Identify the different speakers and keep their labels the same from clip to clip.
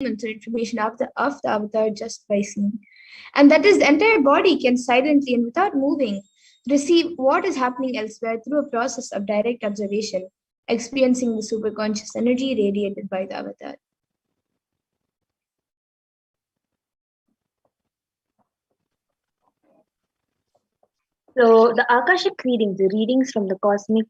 Speaker 1: information of the avatar just by seeing. And that is, the entire body can silently and without moving receive what is happening elsewhere through a process of direct observation, experiencing the superconscious energy radiated by the avatar.
Speaker 2: So the Akashic readings, the readings from the cosmic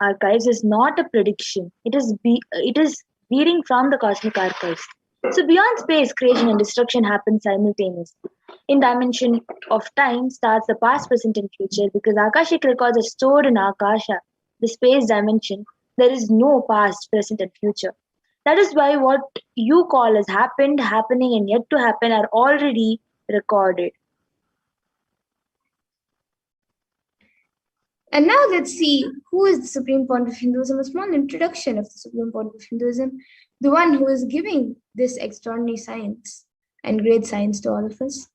Speaker 2: archives, is not a prediction. It is reading from the cosmic archives. So beyond space, creation and destruction happen simultaneously. In dimension of time starts the past, present, and future because Akashic records are stored in Akasha, the space dimension. There is no past, present, and future. That is why what you call as happened, happening, and yet to happen are already recorded.
Speaker 1: And now let's see who is the Supreme Pontiff of Hinduism, a small introduction of the Supreme Pontiff of Hinduism, the one who is giving this extraordinary science and great science to all of us.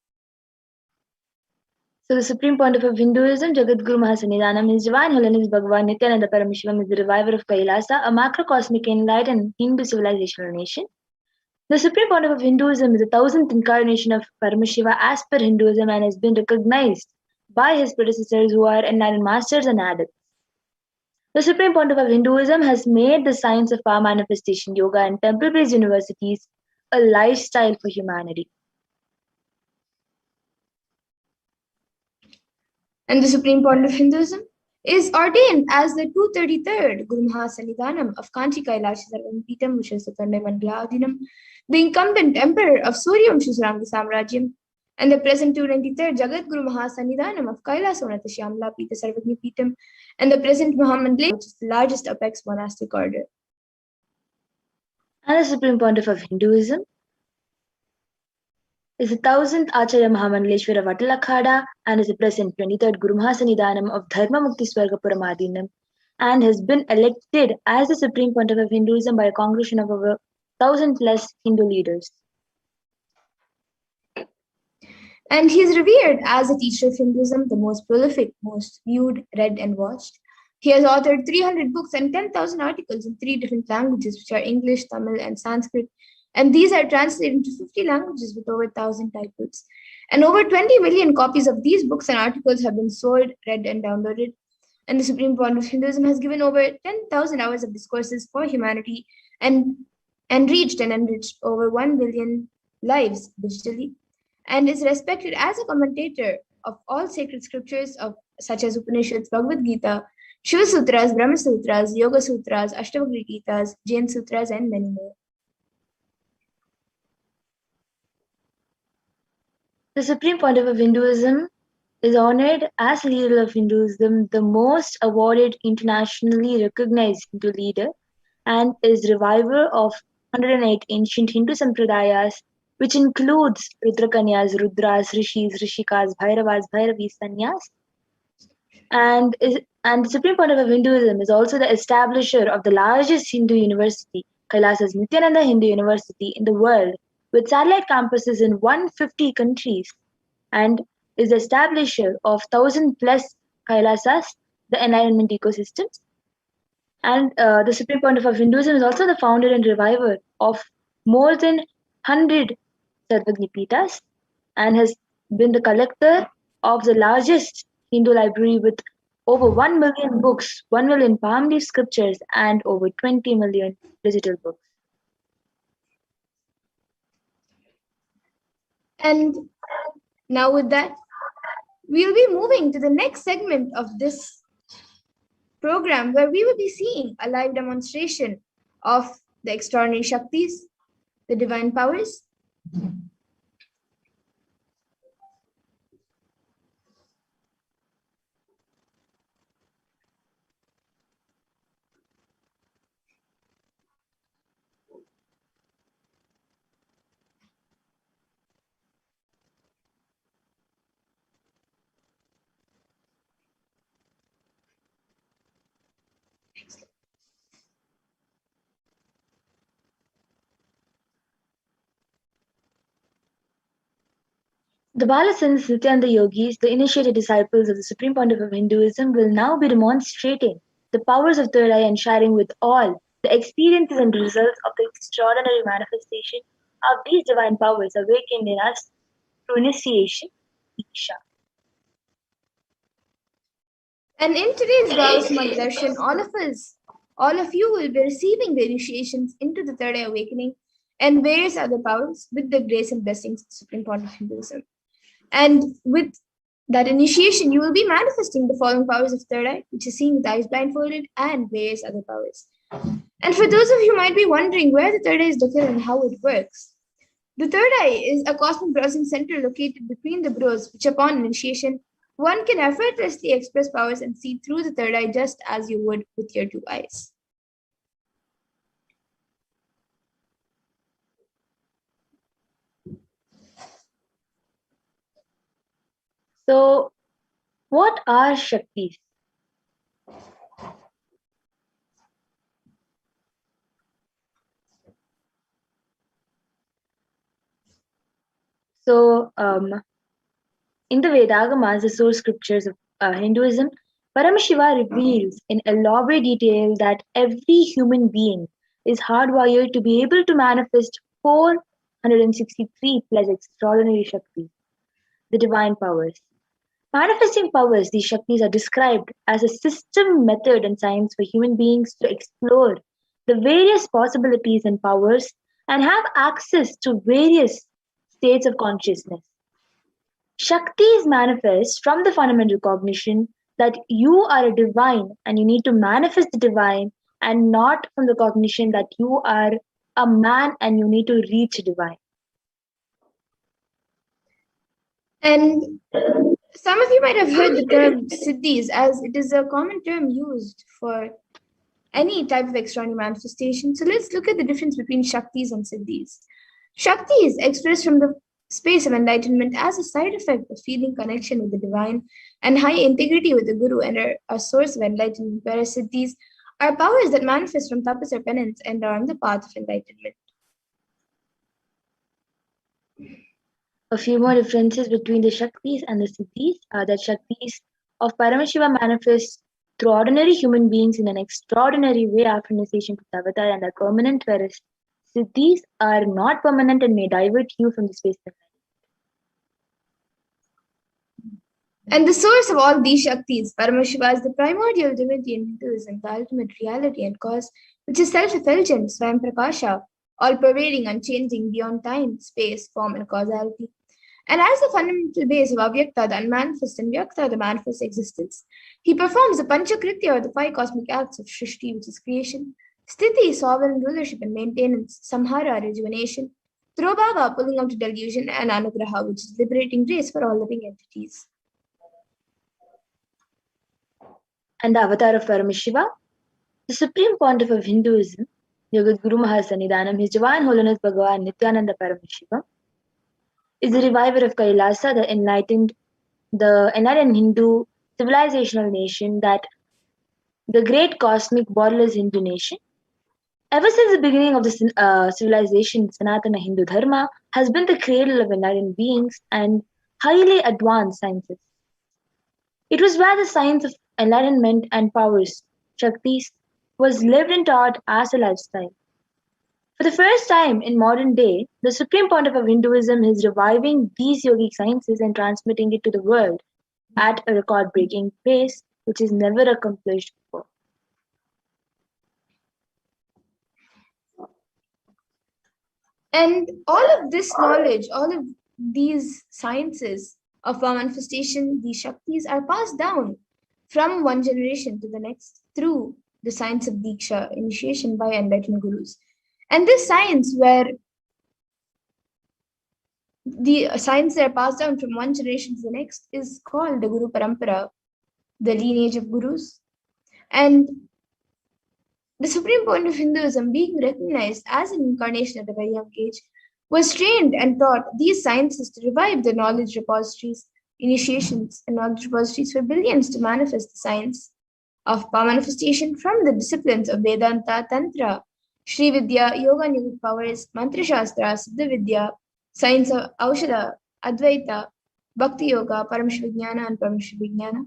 Speaker 2: So the Supreme Pontiff of Hinduism, Jagadguru Mahasannidhanam, His Divine Holiness Bhagavan Nithyananda Paramashivam is the reviver of Kailasa, a macrocosmic enlightened Hindu civilizational nation. The Supreme Pontiff of Hinduism is the 1000th incarnation of Paramashiva as per Hinduism and has been recognized by his predecessors who are enlightened masters and adepts. The Supreme Pontiff of Hinduism has made the science of power manifestation, yoga, and temple-based universities a lifestyle for humanity.
Speaker 1: And the Supreme Pontiff of Hinduism is ordained as the 233rd Guru Mahasannidhanam of Kanchi Kailash Sarvampitam Vishwasatande Mandalaadinam, the incumbent emperor of Suryavamsha Suranga Samrajyam, and the present 293rd Jagat Guru Mahasannidhanam of Kailasonatha Shyamala Pita Sarvagni Pitam, and the present Mahamandala, which is the largest apex monastic order.
Speaker 2: And the Supreme Pontiff of Hinduism is the 1000th Acharya Mahamandaleshwara of Atalakhada and is the present 23rd Guru Mahasannidhanam of Dharma Mukti Swargapuram Adinam and has been elected as the Supreme Pontiff of Hinduism by a congregation of over 1000 plus Hindu leaders.
Speaker 1: And he is revered as a teacher of Hinduism, the most prolific, most viewed, read, and watched. He has authored 300 books and 10,000 articles in 3 different languages, which are English, Tamil, and Sanskrit. And these are translated into 50 languages with over 1,000 titles. And over 20 million copies of these books and articles have been sold, read, and downloaded. And the Supreme Pontiff of Hinduism has given over 10,000 hours of discourses for humanity and reached and enriched over 1 billion lives digitally, and is respected as a commentator of all sacred scriptures such as Upanishads, Bhagavad Gita, Shiva Sutras, Brahma Sutras, Yoga Sutras, Ashtavakra Gitas, Jain Sutras, and many more.
Speaker 2: The Supreme Pontiff of Hinduism is honored as leader of Hinduism, the most awarded internationally recognized Hindu leader, and is reviver of 108 ancient Hindu sampradayas, which includes Rudrakanyas, Rudras, Rishis, Rishikas, Bhairavas, Bhairavis, Sanyas. And the Supreme Pontiff of Hinduism is also the establisher of the largest Hindu university, Kailasa's Nithyananda Hindu University in the world, with satellite campuses in 150 countries, and is the establisher of 1000 plus Kailasas, the enlightenment ecosystems. And the Supreme Pontiff of Hinduism is also the founder and reviver of more than 100 Sarvagni Pitas and has been the collector of the largest Hindu library with over 1 million books, 1 million palm leaf scriptures, and over 20 million digital books.
Speaker 1: And now with that, we'll be moving to the next segment of this program where we will be seeing a live demonstration of the extraordinary Shaktis, the divine powers.
Speaker 2: The Balasans, Nityananda Yogis, the initiated disciples of the Supreme Pontiff of Hinduism, will now be demonstrating the powers of third eye and sharing with all the experiences and results of the extraordinary manifestation of these divine powers awakened in us through initiation, Diksha.
Speaker 1: And in today's vows darshan, all of you will be receiving the initiations into the third eye awakening and various other powers with the grace and blessings of the Supreme Point of Hinduism. And with that initiation, you will be manifesting the following powers of third eye, which is seeing with eyes blindfolded, and various other powers. And for those of you who might be wondering where the third eye is located and how it works, the third eye is a cosmic browsing center located between the brows, which upon initiation, one can effortlessly express powers and see through the third eye just as you would with your two eyes.
Speaker 2: So, what are Shaktis? So, in the Vedagamas, the source scriptures of Hinduism, Paramashiva reveals in elaborate detail that every human being is hardwired to be able to manifest 463 plus extraordinary Shaktis, the divine powers. Manifesting powers, these Shaktis are described as a system, method, and science for human beings to explore the various possibilities and powers and have access to various states of consciousness. Shakti is manifest from the fundamental cognition that you are a divine and you need to manifest the divine, and not from the cognition that you are a man and you need to reach divine.
Speaker 1: And some of you might have heard the term siddhis, as it is a common term used for any type of extraordinary manifestation. So let's look at the difference between Shaktis and Siddhis. Shakti is expressed from the space of enlightenment as a side effect of feeling connection with the divine and high integrity with the Guru and are a source of enlightenment, whereas Siddhis are powers that manifest from tapas or penance and are on the path of enlightenment.
Speaker 2: A few more differences between the Shaktis and the Siddhis are that Shaktis of Paramashiva manifest through ordinary human beings in an extraordinary way after initiation to Avatar and are permanent, whereas Siddhis are not permanent and may divert you from the space of enlightenment.
Speaker 1: And the source of all these Shaktis, Paramashiva, is the primordial divinity in Hinduism, the ultimate reality and cause, which is self-effulgent, Swayam Prakasha, all-pervading, unchanging, beyond time, space, form, and causality. And as the fundamental base of Avyakta, the unmanifest, and Vyakta, the manifest existence, he performs the Panchakritya, or the five cosmic acts of Shrishti, which is creation, Sthiti, sovereign rulership and maintenance, Samhara, rejuvenation, Trobhava, pulling out delusion, and Anugraha, which is liberating grace for all living entities.
Speaker 2: And the avatar of Paramashiva, the supreme pontiff of Hinduism, Jagat Guru Mahasannidhanam, His Divine Holiness Bhagavan Nithyananda Paramashivam, is the reviver of Kailasa, the enlightened Hindu civilizational nation, that the great cosmic borderless Hindu nation. Ever since the beginning of the civilization, Sanatana Hindu Dharma has been the cradle of enlightened beings and highly advanced sciences. It was where the science of enlightenment and powers, Shaktis, was lived and taught as a lifestyle. For the first time in modern day, the supreme pontiff of Hinduism is reviving these yogic sciences and transmitting it to the world at a record-breaking pace, which is never accomplished before.
Speaker 1: And all of this knowledge, all of these sciences of our manifestation, these Shaktis, are passed down from one generation to the next through the science of Diksha, initiation by enlightened gurus. And this science, where the science that are passed down from one generation to the next, is called the Guru Parampara, the lineage of gurus. And the supreme point of Hinduism, being recognized as an incarnation at a very young age, was trained and taught these sciences to revive the knowledge repositories, initiations, and knowledge repositories for billions to manifest the science of power manifestation from the disciplines of Vedanta, Tantra, Sri Vidya, Yoga and Yogic powers, Mantra Shastra, Siddha Vidya, science of Aushadha, Advaita, Bhakti Yoga, Paramashivoham, and Paramashivoham.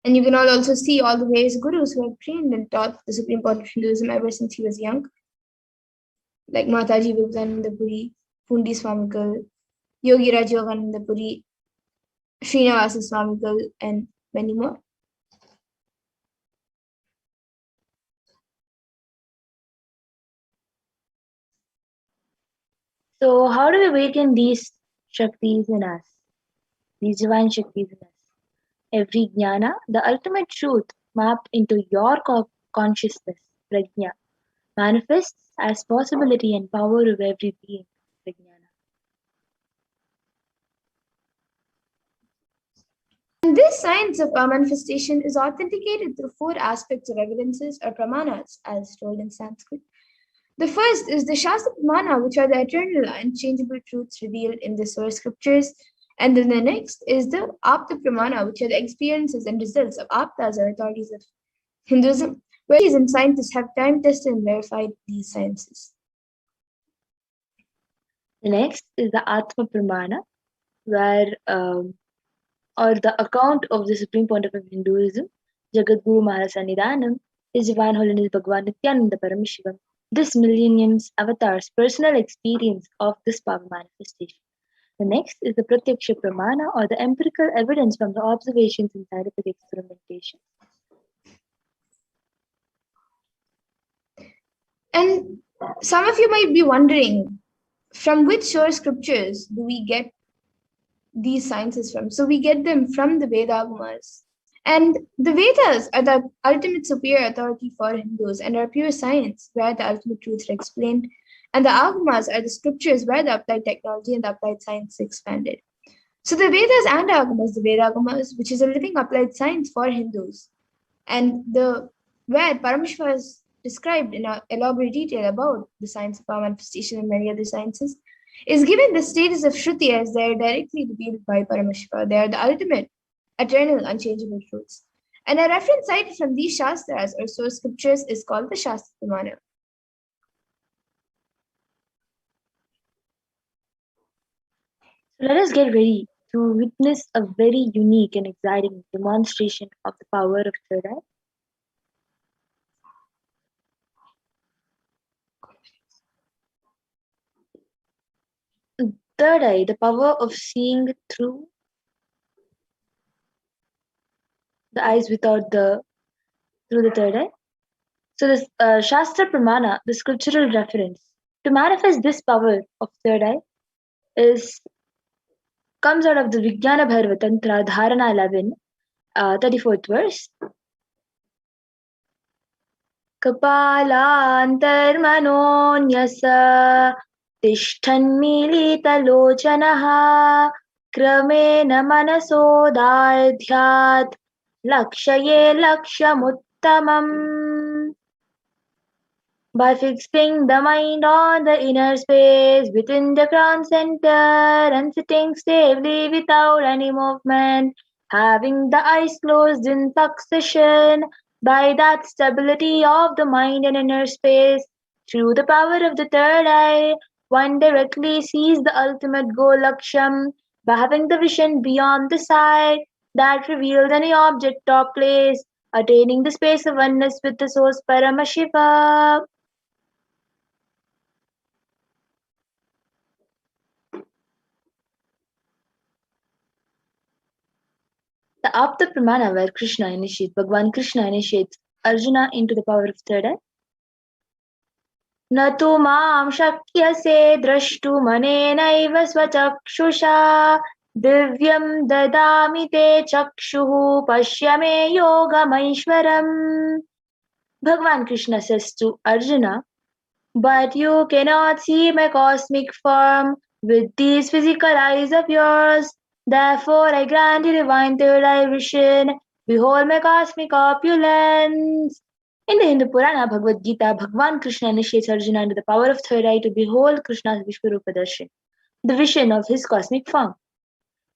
Speaker 1: And you can all also see all the various gurus who have trained and taught the supreme point of Hinduism ever since he was young. like Mataji Vivekananda Puri, Pundi Swamikal, Yogi Raj Yogananda Puri, Srinivasa Swamikal, and many more.
Speaker 2: So, how do we awaken these Shaktis in us, these divine Shaktis in us? Every jnana, the ultimate truth mapped into your consciousness, prajna, manifests as possibility and power of every being, prajnana.
Speaker 1: And this science of manifestation is authenticated through four aspects of evidences or pramanas, as told in Sanskrit. The first is the Shastra Pramana, which are the eternal, unchangeable truths revealed in the source scriptures. And then the next is the Apta Pramana, which are the experiences and results of Aptas or authorities of Hinduism, where and scientists have time tested and verified these sciences.
Speaker 2: The next is the Atma Pramana, where or the account of the Supreme Pontiff of Hinduism, Jagadguru Mahasanidanam, His Divine Holiness Bhagavan Nithyananda Paramashivam, this millennium's avatar's personal experience of this power manifestation. The next is the Pratyaksha Pramana or the empirical evidence from the observations in scientific experimentation.
Speaker 1: And some of you might be wondering, from which source scriptures do we get these sciences from? So we get them from the Vedagumas. And the Vedas are the ultimate superior authority for Hindus and are pure science, where the ultimate truths are explained. And the Agamas are the scriptures where the applied technology and the applied science is expanded. So the Vedas and Agamas, the Vedagamas, which is a living applied science for Hindus, and the where Paramashiva is described in elaborate detail about the science of power manifestation and many other sciences, is given the status of Shruti as they are directly revealed by Paramashiva. They are the ultimate, eternal, unchangeable truths. And a reference cited from these Shastras or source scriptures is called the Shastra Pramana.
Speaker 2: So let us get ready to witness a very unique and exciting demonstration of the power of third eye. Third eye, the power of seeing through the eyes without the through the third eye. So this Shastra Pramana, the scriptural reference to manifest this power of third eye, is comes out of the Vijnana Bhairava Tantra Dharana 11, 34th verse. कपालान्तर्मनोऽन्यस तिष्ठन्मीलितलोचनः क्रमेण मनसोदार्ध्यात् लक्ष्ये लक्ष्यमुत्तमम्. By fixing the mind on the inner space within the crown center and sitting stably without any movement, having the eyes closed in succession, by that stability of the mind and inner space, through the power of the third eye, one directly sees the ultimate goal Laksham, by having the vision beyond the sight that reveals any object or place, attaining the space of oneness with the source Paramashiva. The Apta Pramana where Bhagavan Krishna initiates Arjuna into the power of third eye. न तु मां शक्यसे द्रष्टुमनेनैव स्वचक्षुषा दिव्यं ददामि ते चक्षुः पश्य मे योगमैश्वरम्. Bhagavan Krishna says to Arjuna, but you cannot see my cosmic form with these physical eyes of yours. Therefore, I grant you divine third eye vision. Behold my cosmic opulence. In the Hindu Purana Bhagavad Gita, Bhagavan Krishna initiates Arjuna into the power of third eye to behold Krishna's Vishwarupa Darshan, the vision of his cosmic form.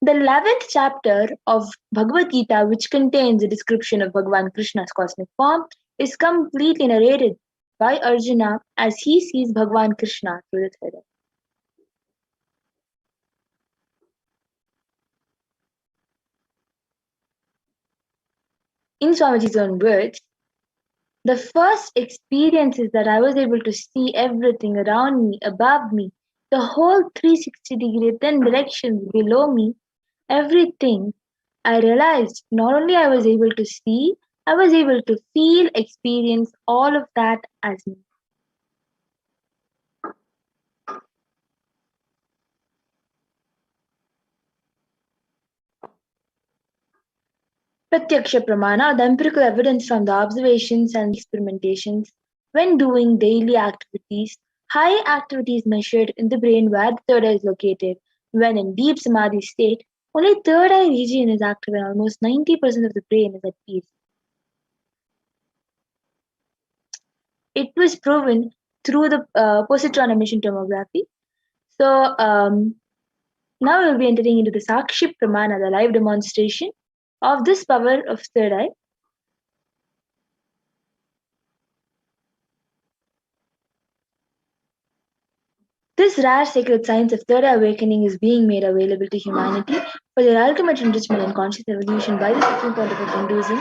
Speaker 2: The 11th chapter of Bhagavad Gita, which contains a description of Bhagavan Krishna's cosmic form, is completely narrated by Arjuna as he sees Bhagavan Krishna through the third eye. In Swamiji's own words, The first experience is that I was able to see everything around me, above me, the whole 360-degree, 10 directions below me, everything. I realized not only I was able to see, I was able to feel, experience all of that as me. Pratyaksha Pramana, the empirical evidence from the observations and experimentations when doing daily activities. High activity is measured in the brain where the third eye is located. When in deep samadhi state, only third eye region is active and almost 90% of the brain is at peace. It was proven through the positron emission tomography. So now we will be entering into the Sakshi Pramana, the live demonstration of this power of third eye. This rare sacred science of third eye awakening is being made available to humanity for their ultimate enrichment and conscious evolution by the Supreme Pontiff of Hinduism,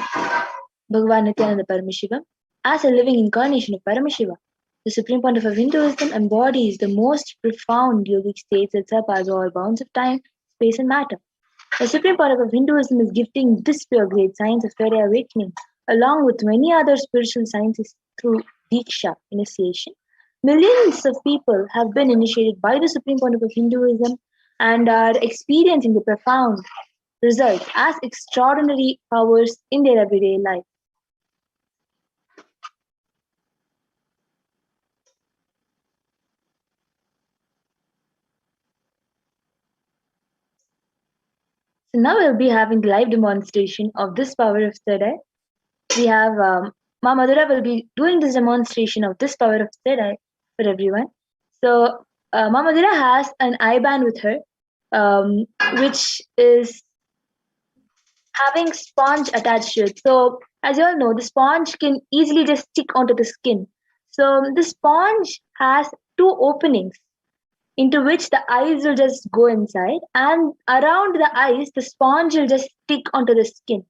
Speaker 2: Bhagavan Nithyananda Paramashivam, as a living incarnation of Paramashiva. The Supreme Pontiff of Hinduism embodies the most profound yogic states that surpass all bounds of time, space, and matter. The Supreme Pontiff of Hinduism is gifting this pure great science of third eye awakening, along with many other spiritual sciences through Diksha, initiation. Millions of people have been initiated by the Supreme Pontiff of Hinduism and are experiencing the profound results as extraordinary powers in their everyday life. So now we'll be having the live demonstration of this power of third eye. We have Ma Madhura will be doing this demonstration of this power of third eye for everyone. So Ma Madhura has an eye band with her, which is having sponge attached to it. So as you all know, the sponge can easily just stick onto the skin. So the sponge has two openings into which the eyes will just go inside, and around the eyes, the sponge will just stick onto the skin.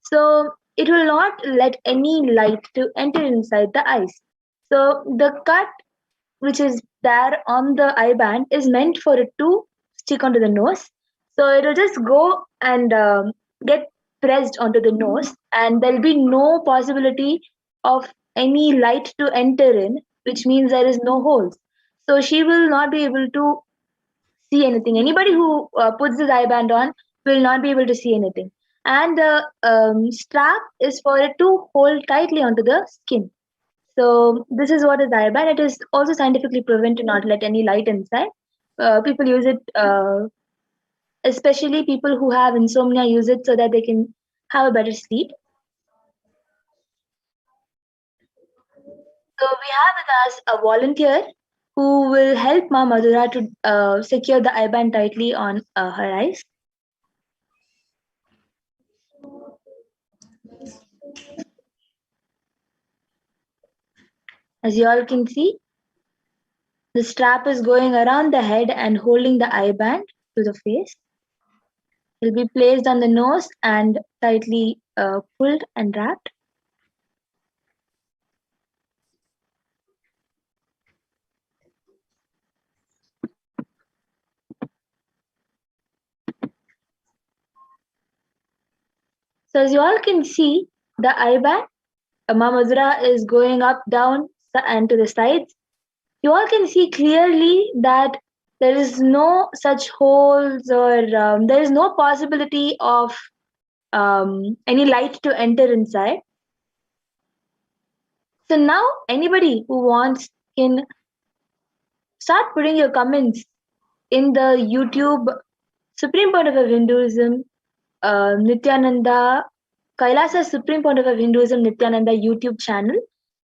Speaker 2: So it will not let any light to enter inside the eyes. So the cut which is there on the eye band is meant for it to stick onto the nose. So it will just go and get pressed onto the nose, and there will be no possibility of any light to enter in, which means there is no holes. So she will not be able to see anything. Anybody who puts this eye band on will not be able to see anything. And the strap is for it to hold tightly onto the skin. So this is what is eye band. It is also scientifically proven to not let any light inside. People use it, especially people who have insomnia, use it so that they can have a better sleep. So we have with us a volunteer who will help Ma Madhura to secure the eye band tightly on her eyes. As you all can see, the strap is going around the head and holding the eye band to the face. It will be placed on the nose and tightly pulled and wrapped. So as you all can see, the eye band, Ma Madhura is going up, down, and to the sides. You all can see clearly that there is no such holes, or there is no possibility of any light to enter inside. So now anybody who wants can start putting your comments in the YouTube Supreme Pontiff of Hinduism, Nithyananda, Kailasa Supreme Pontiff of Hinduism, Nithyananda YouTube channel.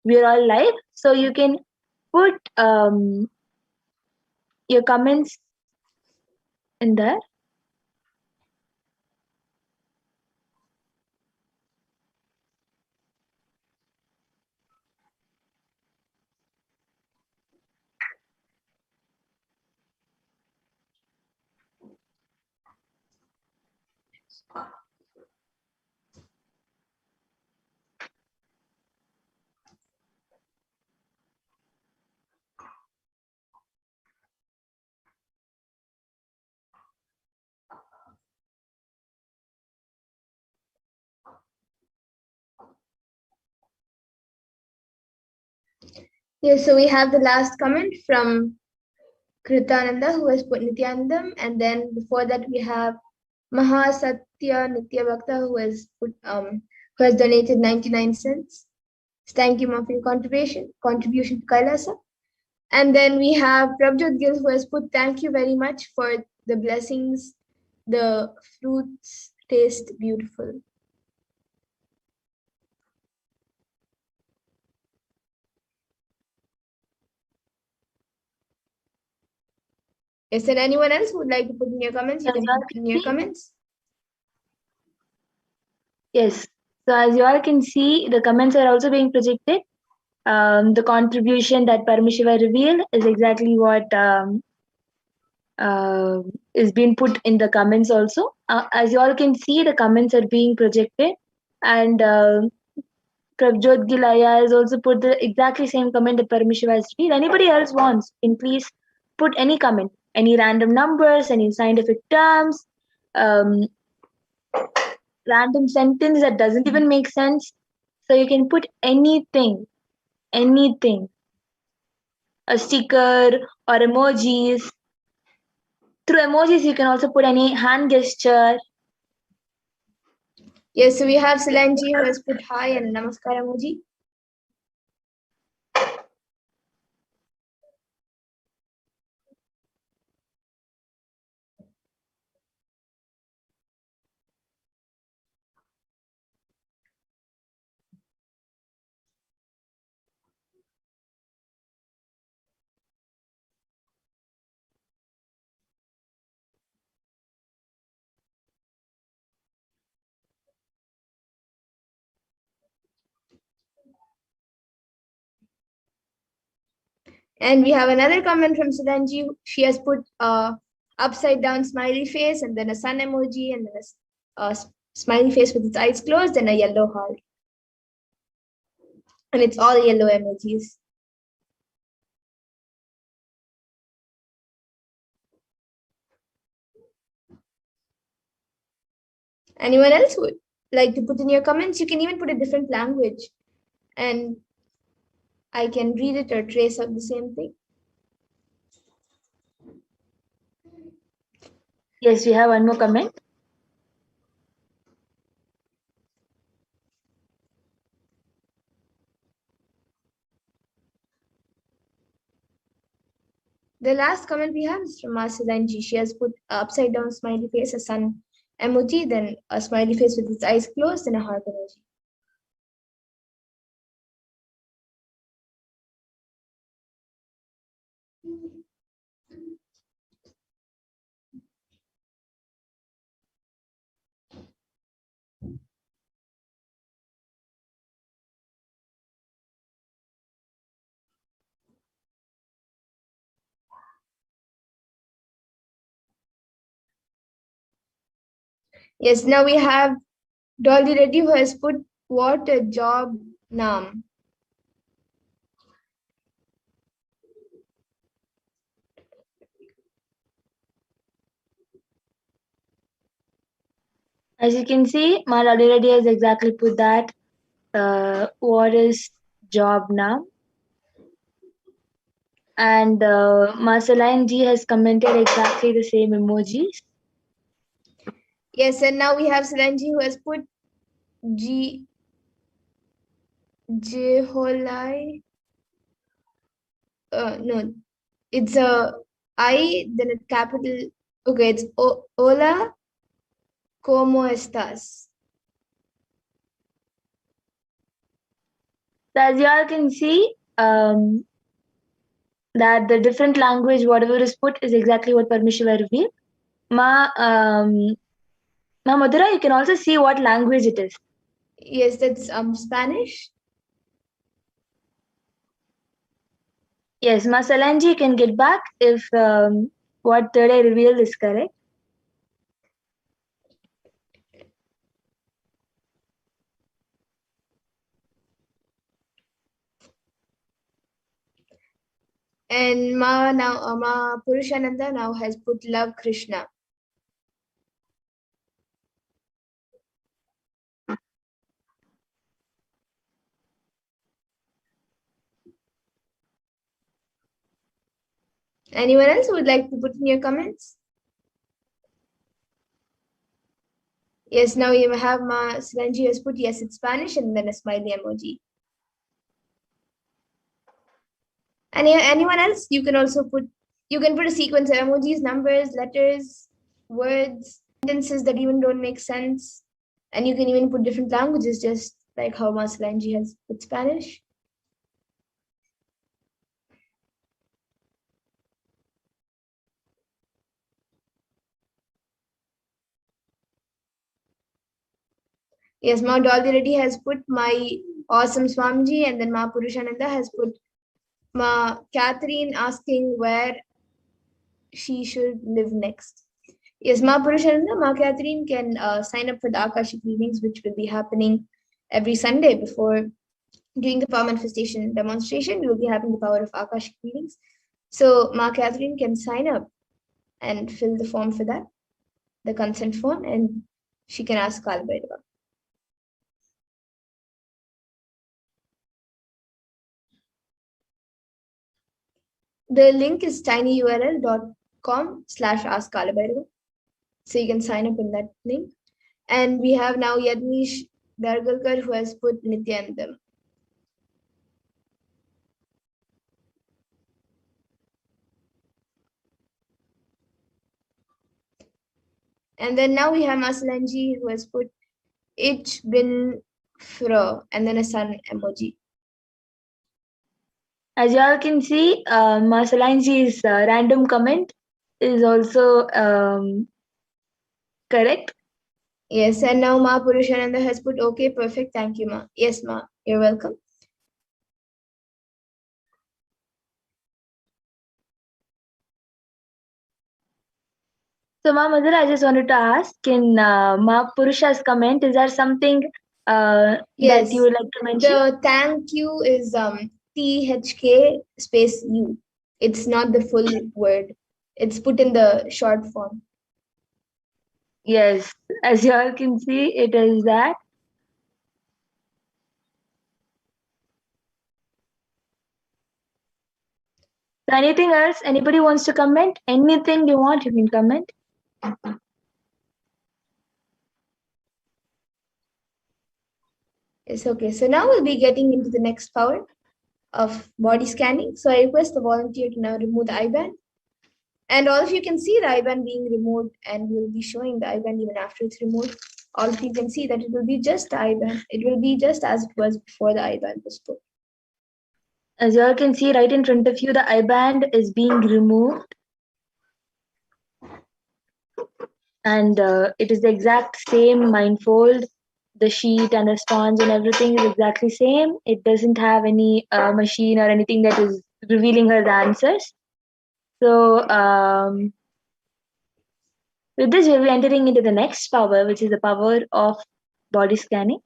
Speaker 2: We are all live, so you can put your comments in there.
Speaker 1: Yes, so we have the last comment from Kritananda who has put Nityanandam, and then before that we have Mahasatya Nitya Bhakta who has donated 99 cents. Thank you, Mom, for your contribution to Kailasa. And then we have Prabjot Gill who has put thank you very much for the blessings. The fruits taste beautiful. Is there anyone else who would like to put in your comments? You can put in your comments.
Speaker 2: Yes. So as you all can see, the comments are also being projected. The contribution that Paramashiva revealed is exactly what is being put in the comments also. As you all can see, the comments are being projected, and Prabjot Gilaya has also put the exactly same comment that Paramashiva has revealed. Anybody else wants, can please put any comment, any random numbers, any scientific terms, um, random sentence that doesn't even make sense. So you can put anything, anything, a sticker or emojis. Through emojis, you can also put any hand gesture.
Speaker 1: Yes, so we have Silanji who has put hi and namaskar emoji. And we have another comment from Silanji. She has put upside down smiley face and then a sun emoji and then a smiley face with its eyes closed and a yellow heart. And it's all yellow emojis. Anyone else would like to put in your comments? You can even put a different language and I can read it or trace out the same thing.
Speaker 2: Yes, we have one more comment.
Speaker 1: The last comment we have is from Silanji. She has put upside down smiley face, a sun emoji, then a smiley face with its eyes closed, and a heart emoji. Yes, now we have Dolly Reddy who has put what a job naam.
Speaker 2: As you can see, my already has exactly put that. What is job now? And Masaline G has commented exactly the same emojis.
Speaker 1: Yes, and now we have Silanji who has put G Jeholai. No, it's a I, then a capital. Okay, it's Hola, ¿cómo estás?
Speaker 2: So as you all can see, that the different language, whatever is put, is exactly what Parmashiva revealed. Ma Madhura, you can also see what language it is.
Speaker 1: Yes, that's Spanish.
Speaker 2: Yes, Ma Salanji can get back if what third I revealed is correct.
Speaker 1: And Ma Purushananda now has put love Krishna. Anyone else who would like to put in your comments? Yes, now you have Ma Silanji has put yes, it's Spanish, and then a smiley emoji. And anyone else? You can also put a sequence of emojis, numbers, letters, words, sentences that even don't make sense. And you can even put different languages, just like how Ma Silanji has put Spanish. Yes, Ma Dolly Reddy has put my awesome Swamiji, and then Ma Purushananda has put Ma Catherine asking where she should live next. Yes, Ma Purushananda, Ma Catherine can sign up for the Akashic readings, which will be happening every Sunday before during the power manifestation demonstration. We will be having the power of Akashic readings. So Ma Catherine can sign up and fill the form for that, the consent form, and she can ask Kalbhairava. The link is tinyurl.com/askkalabhairava. So you can sign up in that link. And we have now Yadnish Dargalkar who has put Nithyanandam. And then now we have Masalanji who has put Ich bin froh and then a sun emoji.
Speaker 2: As you all can see, Masalanji's random comment is also correct.
Speaker 1: Yes, and now Ma Purushananda has put okay, perfect, thank you, Ma. Yes, Ma, you're welcome.
Speaker 2: So, Ma Mother, I just wanted to ask in Ma Purusha's comment, is there something that
Speaker 1: Yes,
Speaker 2: you would like to mention?
Speaker 1: the thank you is THK space U. It's not the full word. It's put in the short form.
Speaker 2: Yes, as you all can see, it is that. So anything else? Anybody wants to comment? Anything you want, you can comment.
Speaker 1: Yes, okay. So now we'll be getting into the next power of body scanning. So I request the volunteer to now remove the IBAN. And all of you can see the IBAN being removed, and we'll be showing the IBAN even after it's removed. All of you can see that it will be just the IBAN. It will be just as it was before the IBAN was put.
Speaker 2: As you all can see right in front of you, the IBAN is being removed. And it is the exact same mindfold. The sheet and the sponge and everything is exactly same. It doesn't have any machine or anything that is revealing her the answers. So with this, we'll be entering into the next power, which is the power of body scanning.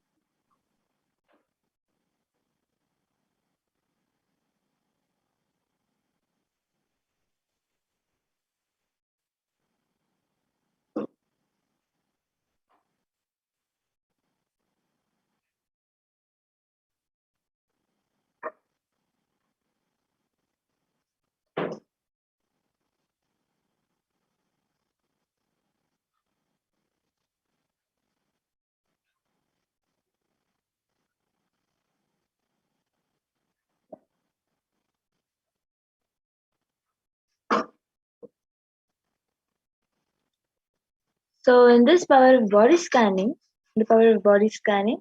Speaker 2: So in this power of body scanning, the power of body scanning,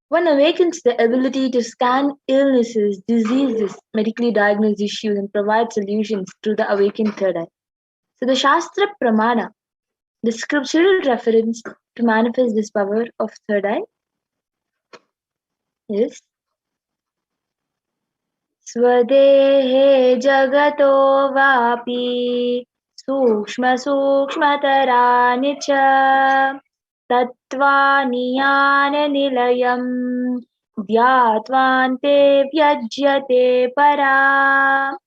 Speaker 2: one awakens the ability to scan illnesses, diseases, medically diagnosed issues, and provide solutions through the awakened third eye. So the Shastra Pramana, the scriptural reference to manifest this power of third eye, is Swadehe Jagato Vapi Sukshma Sukshmatarani Cha Tattvani Nilayam Dhyatvante Vyajyate Para.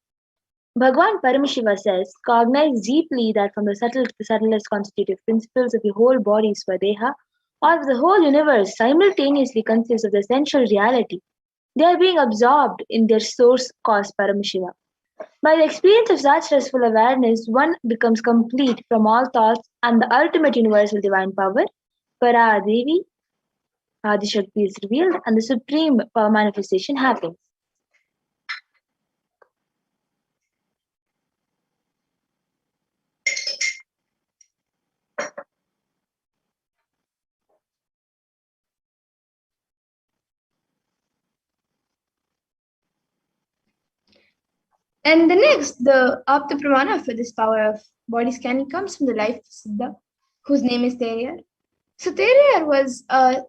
Speaker 2: Bhagwan Paramashiva says, cognize deeply that from the subtle to the subtlest constitutive principles of the whole body, Swadeha, or if the whole universe simultaneously consists of the essential reality, they are being absorbed in their source cause Paramashiva. By the experience of such restful awareness, one becomes complete from all thoughts and the ultimate universal divine power, Para Devi, Adishakti is revealed and the supreme power manifestation happens.
Speaker 1: And the next, the Apta Pramana for this power of body scanning comes from the life of Siddha, whose name is Teriyar. So Teriyar was a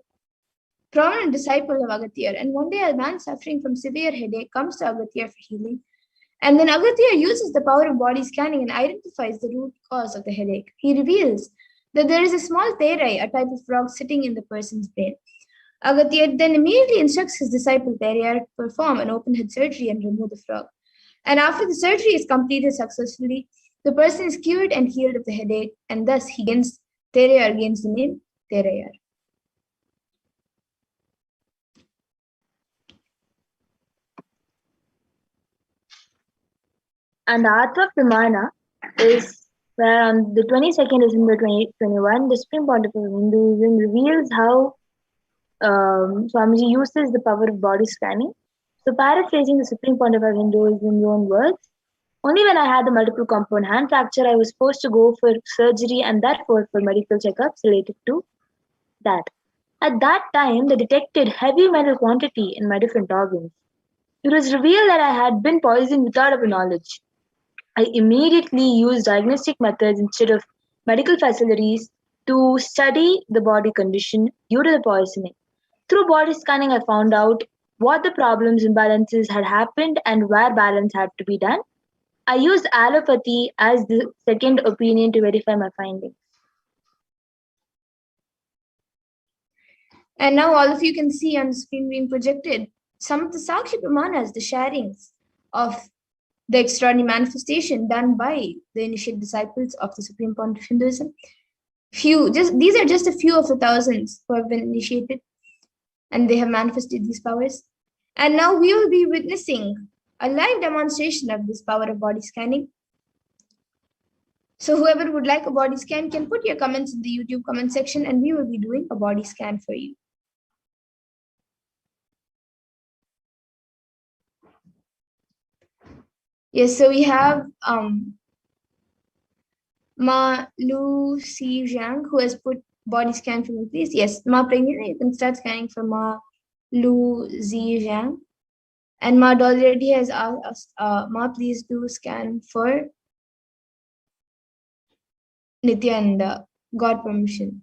Speaker 1: prominent disciple of Agathir, and one day a man suffering from severe headache comes to Agathir for healing. And then Agathir uses the power of body scanning and identifies the root cause of the headache. He reveals that there is a small terai, a type of frog, sitting in the person's brain. Agathir then immediately instructs his disciple Teriyar to perform an open head surgery and remove the frog. And after the surgery is completed successfully, the person is cured and healed of the headache, and thus Teriyar gains the name Terayar.
Speaker 2: And the Atma Pramana is where on the 22nd December 2021, the Supreme Pontiff of Hinduism reveals how Swamiji uses the power of body scanning. So, paraphrasing the Supreme Pontiff of Hinduism's own words, only when I had the multiple compound hand fracture, I was forced to go for surgery and therefore for medical checkups related to that. At that time, they detected heavy metal quantity in my different organs. It was revealed that I had been poisoned without our knowledge. I immediately used diagnostic methods instead of medical facilities to study the body condition due to the poisoning. Through body scanning, I found out what the problems, imbalances had happened and where balance had to be done. I used allopathy as the second opinion to verify my findings.
Speaker 1: And now all of you can see on the screen being projected some of the Sakshi Pramanas, the sharings of the extraordinary manifestation done by the initiate disciples of the Supreme Pontiff of Hinduism. These are just a few of the thousands who have been initiated and they have manifested these powers. And now we will be witnessing a live demonstration of this power of body scanning. So whoever would like a body scan can put your comments in the YouTube comment section and we will be doing a body scan for you. Yes, so we have Ma Lu Si Zhang, who has put body scan for me, please. Yes, Ma Pragna, you can start scanning for Ma Lu Zi Zhang. And Ma already has asked, Ma, please do scan for Nithyananda. Got permission.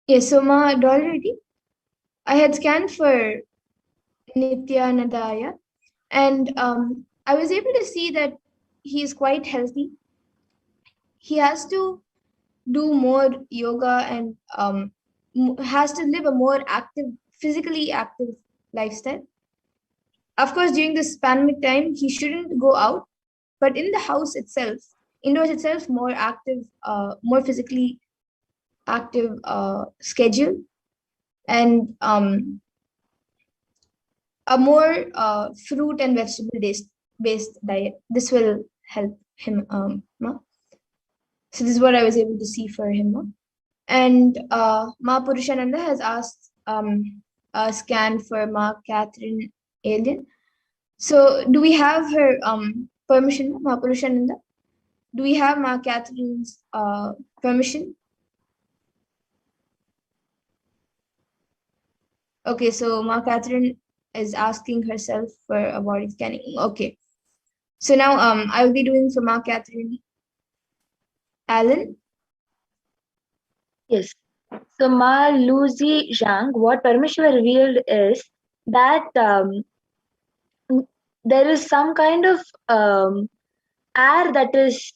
Speaker 1: Yes, so Ma already, I had scanned for Nithyanandaya, and I was able to see that he is quite healthy. He has to do more yoga and has to live a more active, physically active lifestyle. Of course, during this pandemic time, he shouldn't go out, but in the house itself, indoors itself, more physically active schedule and a more fruit and vegetable based diet. This will help him. So this is what I was able to see for him. And Ma Purushananda has asked a scan for Ma Catherine Alien. So do we have her permission, Ma Purushananda? Do we have Ma Catherine's permission? Okay, so Ma Catherine is asking herself for a body scanning. Okay. So now I will be doing for Ma Catherine Allen.
Speaker 2: Yes. So Ma Luzi Zhang, what Paramashiva revealed is that there is some kind of air that is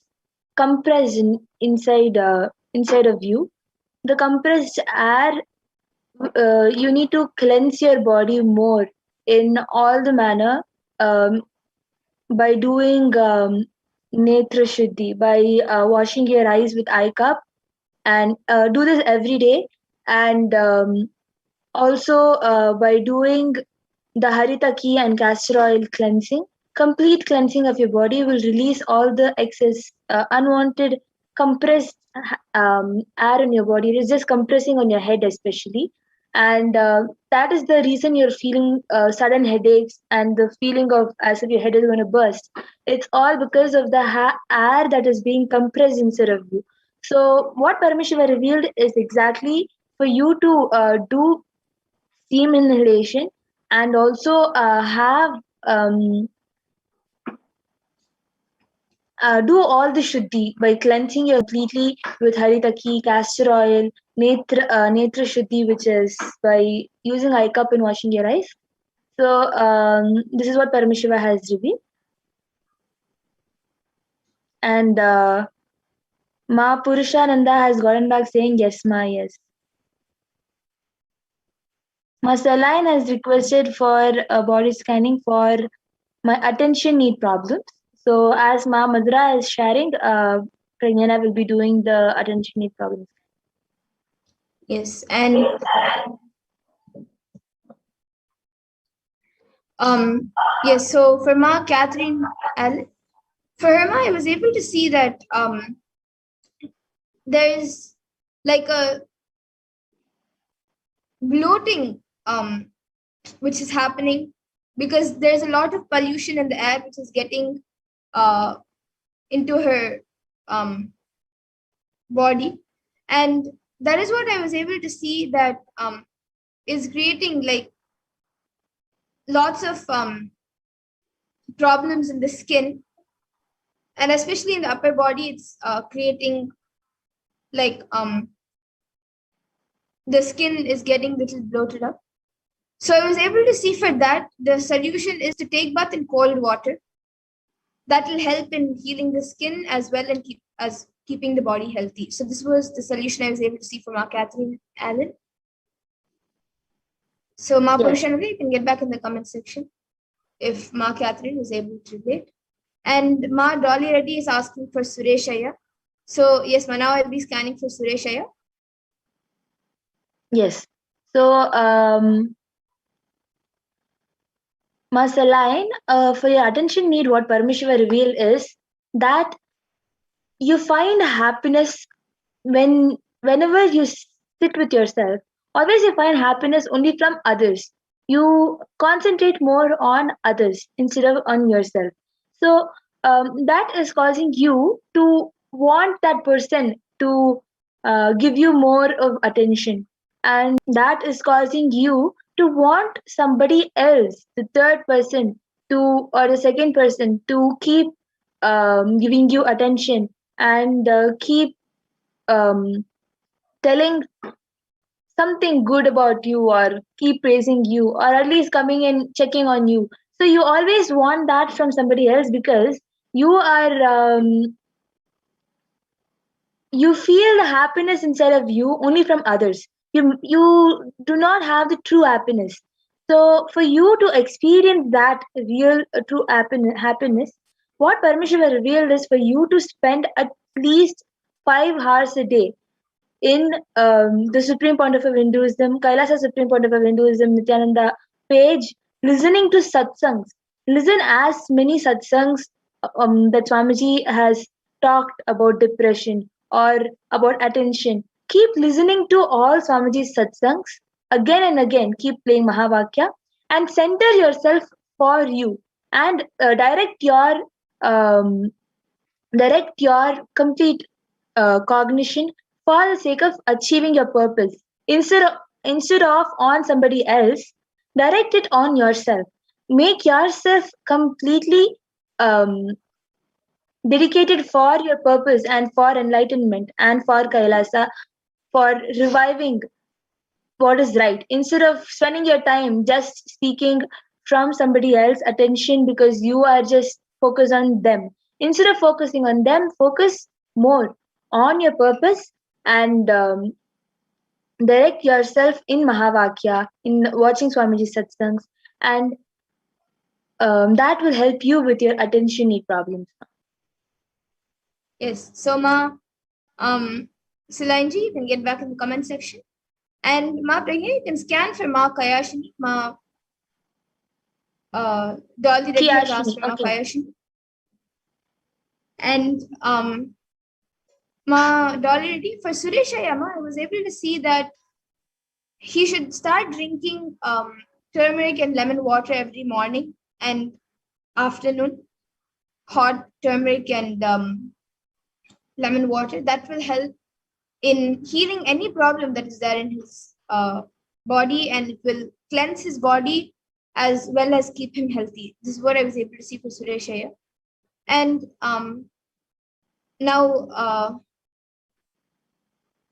Speaker 2: compressed inside of you. The compressed air, you need to cleanse your body more in all the manner, um, by doing netra shuddhi, by washing your eyes with eye cup, and do this every day, and also by doing the harita key and castor oil cleansing. Complete cleansing of your body will release all the excess unwanted compressed air in your body. It is just compressing on your head especially, and that is the reason you're feeling sudden headaches and the feeling of as if your head is going to burst. It's all because of the air that is being compressed inside of you. So what Paramashiva revealed is exactly for you to do steam inhalation, and also have do all the shuddhi by cleansing your completely with haritaki, castor oil, netra shuddhi, which is by using eye cup and washing your eyes. So this is what Paramashiva has revealed. And Ma Purushananda has gotten back saying yes, Ma, yes. Ma Saline has requested for body scanning for my attention need problems. So as Ma Madra is sharing, Pragnana will be doing the attention need problems.
Speaker 1: Yes, and yes. So for Ma Catherine Allen, for her, I was able to see that there's like a bloating which is happening because there's a lot of pollution in the air which is getting uh, into her body, and that is what I was able to see that is creating like lots of problems in the skin, and especially in the upper body it's creating like the skin is getting little bloated up. So I was able to see for that the solution is to take bath in cold water. That will help in healing the skin as well and keeping the body healthy. So this was the solution I was able to see from our Catherine Allen. So Ma
Speaker 2: Yes.
Speaker 1: Purushananda, you can get back in the comment section if Ma Catherine was able to relate. And Ma Dolly Reddy is asking for Suresh Iyer. So yes, Ma, now I'll be scanning for Suresh Iyer.
Speaker 2: Yes. So Ma Saline, for your attention need, what Paramashiva revealed is that you find happiness whenever you sit with yourself. Always you find happiness only from others. You concentrate more on others instead of on yourself. So that is causing you to want that person to give you more of attention, and that is causing you to want somebody else, the third person, to or the second person, to keep giving you attention, and keep um, telling something good about you, or keep praising you, or at least coming and checking on you. So you always want that from somebody else because you are you feel the happiness inside of you only from others. You do not have the true happiness. So for you to experience that real true happiness, what Parmashiva revealed is for you to spend at least 5 hours a day in the Supreme Pontiff of Hinduism, Kailasa Supreme Pontiff of Hinduism, Nithyananda page, listening to satsangs. Listen as many satsangs that Swamiji has talked about depression or about attention. Keep listening to all Swamiji's satsangs again and again. Keep playing Mahavakya and center yourself for you, and um, direct your complete cognition for the sake of achieving your purpose. Instead of on somebody else, direct it on yourself. Make yourself completely um, dedicated for your purpose and for enlightenment and for Kailasa, for reviving what is right, instead of spending your time just seeking from somebody else attention because you are just focused on them. Instead of focusing on them, focus more on your purpose and direct yourself in Mahavakya, in watching Swamiji satsangs, and that will help you with your attention need problems.
Speaker 1: Yes. So Ma, Silanji, you can get back in the comment section. And Ma Pragya, you can scan for Ma Kayashini. Ma Dolly Reddy has asked
Speaker 2: Kiyashini,
Speaker 1: for Ma
Speaker 2: okay.
Speaker 1: Kayashini. And Ma Dolly Reddy, for Suresh Ayama, I was able to see that he should start drinking turmeric and lemon water every morning and afternoon. Hot turmeric and lemon water. That will help in healing any problem that is there in his body, and it will cleanse his body as well as keep him healthy. This is what I was able to see for Suresh Iyer. And now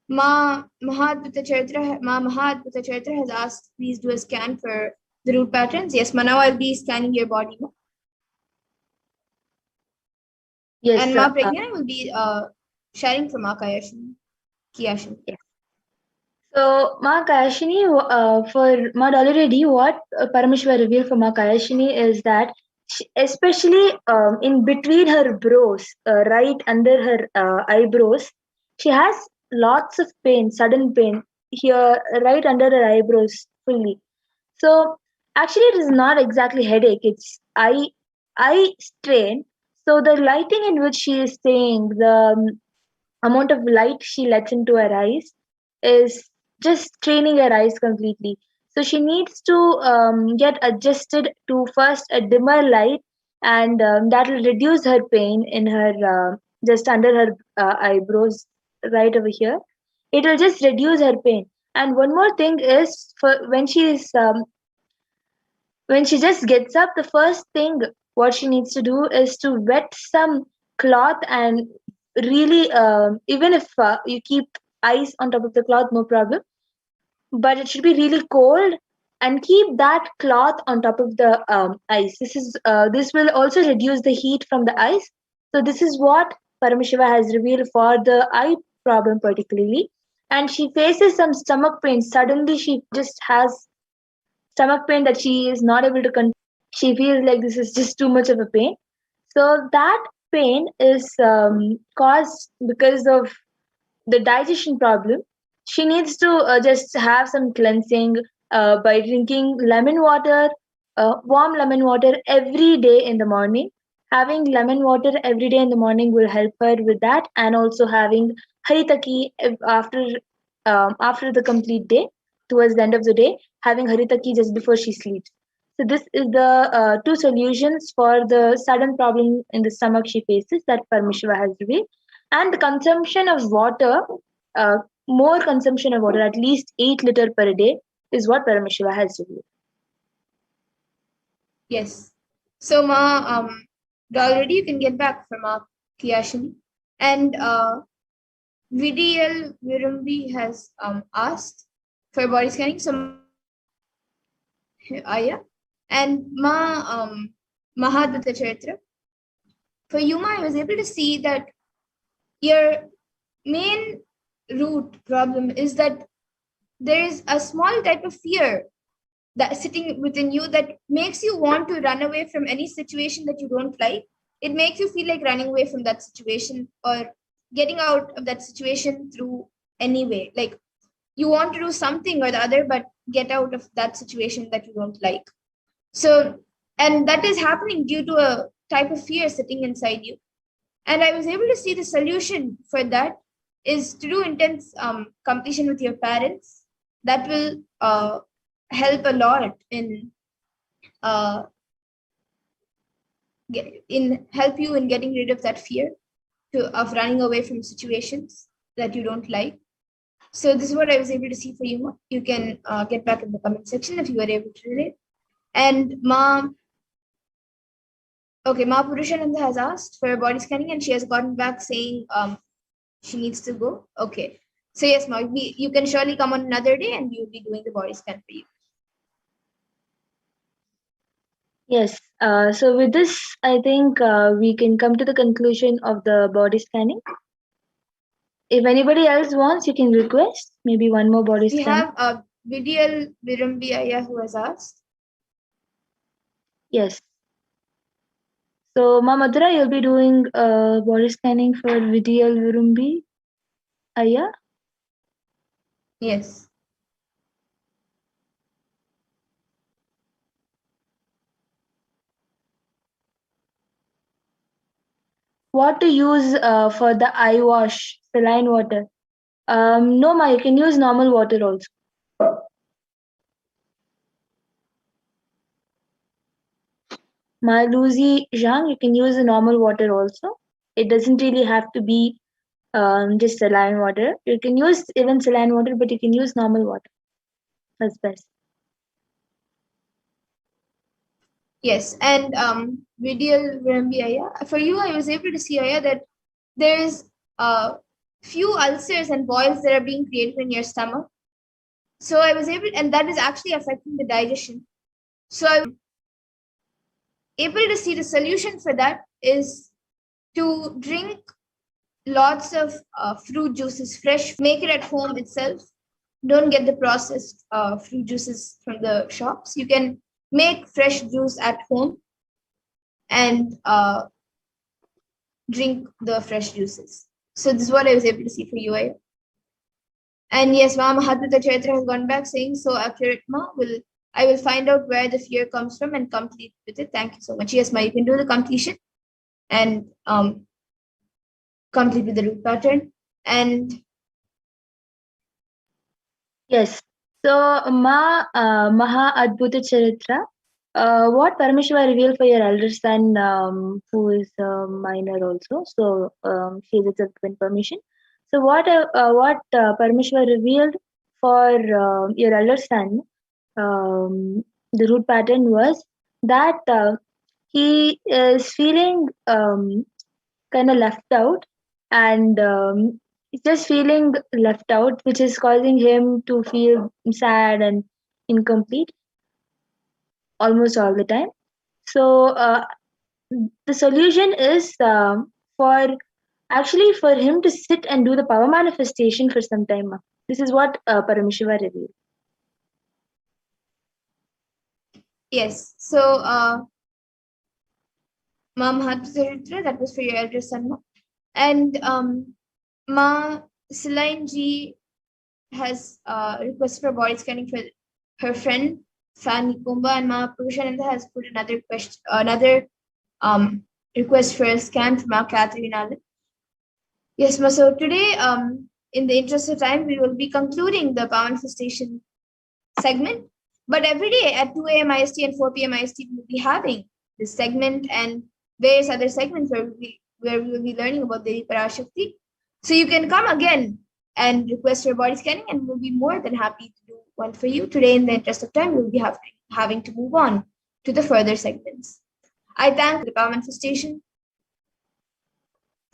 Speaker 1: Ma Mahadbhuta Charitra has asked, please do a scan for the root patterns. Yes, Ma, now I'll be scanning your body. Ma.
Speaker 2: Yes,
Speaker 1: And Ma Pragya will be sharing for Ma Kiyashini.
Speaker 2: yes. So, Ma Kayashini, for Ma Dolly Reddy, what Parameshwar revealed for Ma Kayashini is that, especially in between her brows, right under her eyebrows, she has lots of pain, sudden pain here, right under her eyebrows fully. So, actually, it is not exactly headache; it's eye strain. So, the lighting in which she is staying, the amount of light she lets into her eyes is just straining her eyes completely. So she needs to get adjusted to first a dimmer light, and that will reduce her pain in her just under her eyebrows right over here. It will just reduce her pain. And one more thing is, for when she just gets up, the first thing what she needs to do is to wet some cloth and really, even if you keep ice on top of the cloth, no problem, but it should be really cold, and keep that cloth on top of the ice. This will also reduce the heat from the ice. So this is what Paramashiva has revealed for the eye problem particularly. And she faces some stomach pain. Suddenly she just has stomach pain that she is not able to control. She feels like this is just too much of a pain. So that pain is caused because of the digestion problem. She needs to just have some cleansing by drinking lemon water, warm lemon water every day in the morning. Having lemon water every day in the morning will help her with that, and also having haritaki after the complete day, towards the end of the day, having haritaki just before she sleeps. So this is the two solutions for the sudden problem in the stomach she faces that Paramishiva has revealed. And the consumption of water, uh, more consumption of water, at least 8 liter per day, is what Paramashiva has revealed.
Speaker 1: Yes. So Ma, already you can get back from Ma Kiyashini. And VDL Virumbi has asked for body scanning. So Aya and Ma Mahadvita Charitra. For Yuma, I was able to see that your main root problem is that there is a small type of fear that sitting within you that makes you want to run away from any situation that you don't like. It makes you feel like running away from that situation or getting out of that situation through any way. Like you want to do something or the other, but get out of that situation that you don't like. So, and that is happening due to a type of fear sitting inside you. And I was able to see the solution for that is to do intense competition with your parents. That will help a lot uh, in help you in getting rid of that fear of running away from situations that you don't like. So this is what I was able to see for you. You can get back in the comment section if you were able to relate. And Ma Okay, Mahapurushananda has asked for a body scanning and she has gotten back saying she needs to go. Okay. So yes, Ma, you can surely come on another day and we'll be doing the body scan for you.
Speaker 2: Yes. So with this, I think we can come to the conclusion of the body scanning. If anybody else wants, you can request maybe one more body
Speaker 1: We
Speaker 2: scan.
Speaker 1: have Vidyal Virumbiaya who has asked.
Speaker 2: Yes. So, Ma Madhura, you'll be doing body scanning for Vidyal Virumbi Aya.
Speaker 1: Yes.
Speaker 2: What to use for the eye wash? Saline water. No, Ma, you can use normal water also. Ma Lucy Zhang, you can use the normal water also. It doesn't really have to be just saline water. You can use even saline water, but you can use normal water. That's best.
Speaker 1: Yes, and Vidyal Virumbiaya. For you, I was able to see Aya that there's few ulcers and boils that are being created in your stomach. So I was able, and that is actually affecting the digestion. So I was able to see the solution for that is to drink lots of fruit juices, fresh, make it at home itself. Don't get the processed fruit juices from the shops. You can make fresh juice at home and drink the fresh juices. So this is what I was able to see for you. And yes, Ma Mahatmata Chaitra has gone back saying so accurate, Ma. I will find out where the fear comes from and complete with it. Thank you so much. Yes, Ma, you can do the completion and complete with the root pattern. And
Speaker 2: Yes. So, Maha Adbhuta Charitra, what Paramashiva revealed for your elder son, who is a minor also. So, she has given permission. So, what Paramashiva revealed for your elder son, the root pattern was that he is feeling kind of left out, and he's just feeling left out, which is causing him to feel sad and incomplete almost all the time. So the solution is for actually for him to sit and do the power manifestation for some time. This is what Paramashiva revealed.
Speaker 1: yes, so Ma Mahatmata, that was for your elder son, Ma. And Ma Silain ji has requested for body scanning for her friend Fanny Kumba, and Ma Purushananda has put another request for a scan for Ma Catherine Allen. Yes, Ma. So today, in the interest of time, we will be concluding the power manifestation segment. But every day at 2 a.m. IST and 4 p.m. IST, we will be having this segment and various other segments where we will be learning about the Parashakti. So you can come again and request your body scanning, and we'll be more than happy to do one for you. Today, in the interest of time, we'll be having to move on to the further segments. I thank the power manifestation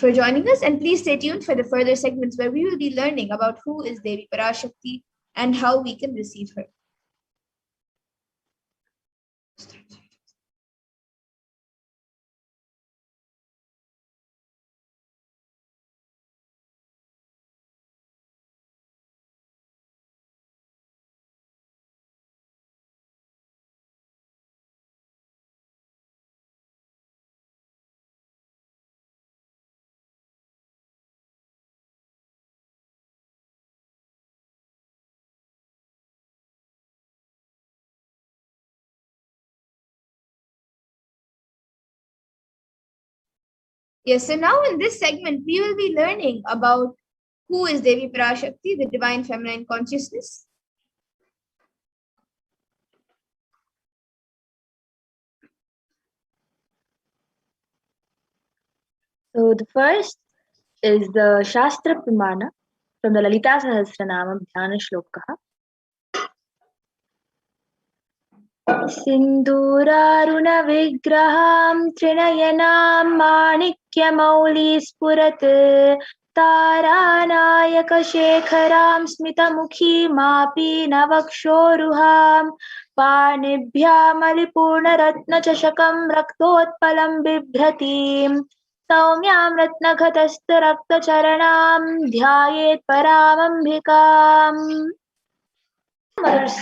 Speaker 1: for joining us, and please stay tuned for the further segments where we will be learning about who is Devi Parashakti and how we can receive her. Yes, so now in this segment, we will be learning about who is Devi Parashakti, the divine feminine consciousness.
Speaker 2: So the first is the Shastra Pramana from the Lalita Sahasranama Dhyana Shloka. सिन्दूरारुणविग्रहां त्रिनयनां माणिक्यमौलिस्फुरत् तारानायकशेखरां स्मितमुखीमापीनवक्षोरुहां पाणिभ्यामलिपूर्णरत्नचषकं रक्तोत्पलं बिभ्रतीं सौम्यां रत्नघटस्थरक्तचरणां ध्यायेत् परामम्बिकाम्. Mothers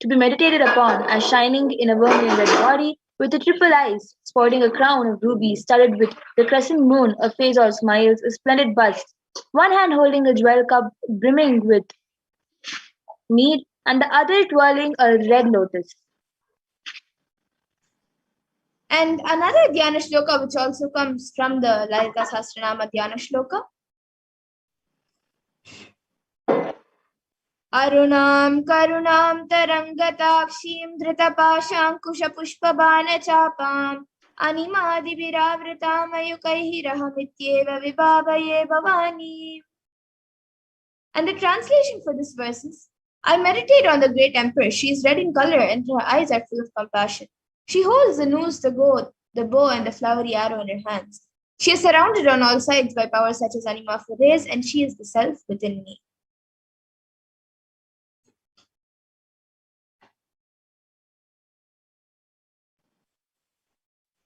Speaker 2: to be meditated upon as shining in a vermilion red body with the triple eyes, sporting a crown of rubies studded with the crescent moon, a face all smiles, a splendid bust, one hand holding a jewel cup brimming with mead, and the other twirling a red lotus.
Speaker 1: And another Dhyana shloka, which also comes from the Lalita Sahasranama Dhyana shloka. Arunam karunam tarangatakshim dhritapaşankuşapuşpabanachapam animadibhiravritam ayukaihirahamityeva vibhavaye bhavani. And the translation for this verse is, I meditate on the great empress. She is red in color and her eyes are full of compassion. She holds the noose, the bow, and the flowery arrow in her hands. She is surrounded on all sides by powers such as Anima Fures, and she is the self within me.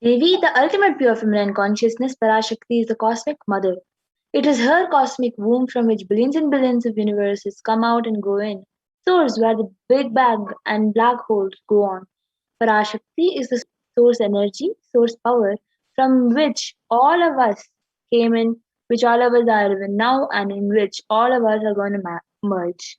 Speaker 2: Devi, the ultimate pure feminine consciousness, Parashakti is the cosmic mother. It is her cosmic womb from which billions and billions of universes come out and go in, source where the Big Bang and black holes go on. Parashakti is the source energy, source power, from which all of us came in, which all of us are even now, and in which all of us are going to merge.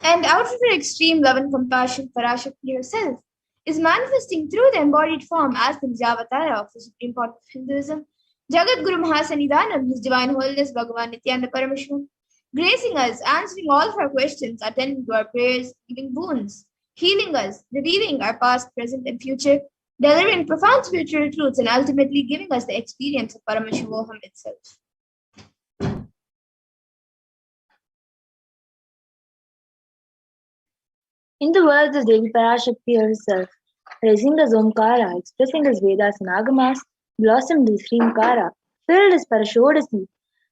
Speaker 1: And out of her extreme love and compassion, Parashakti herself is manifesting through the embodied form as the Nijavatara of the Supreme Court of Hinduism, Jagat Guru Mahasanidanam, His Divine Holiness Bhagavan Nithyananda Paramashivam, gracing us, answering all of our questions, attending to our prayers, giving boons, healing us, revealing our past, present, and future, delivering profound spiritual truths, and ultimately giving us the experience of Paramashivoham itself.
Speaker 2: In the words of Devi Parashakti herself, raising as Omkara, expressing as Vedas and Agamas, blossomed as Srimkara, filled as Parashodasi,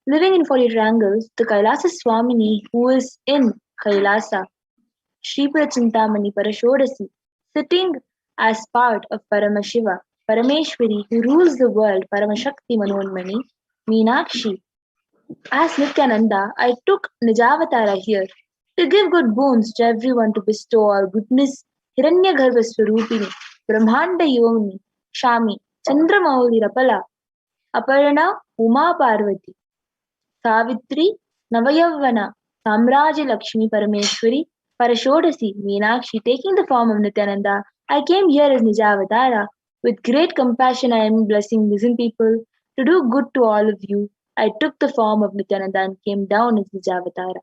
Speaker 2: living in 40 triangles, the Kailasa Swamini, who is in Kailasa, Shripura Chintamani Parashodasi, sitting as part of Paramashiva, Parameshwari, who rules the world, Paramashakti Manonmani, Meenakshi. As Nithyananda, I took Nijavatara here to give good boons to everyone to bestow our goodness, Hiranyagarbha Swarupini, Brahmanda Yoni, Shami, Chandramauli Rapala, Aparana, Uma Parvati, Savitri, Navayavana, Samraja Lakshmi Parameshwari, Parashodasi, Meenakshi, taking the form of Nithyananda, I came here as Nijavatara. With great compassion, I am blessing listen people to do good to all of you. I took the form of Nithyananda and came down as Nijavatara.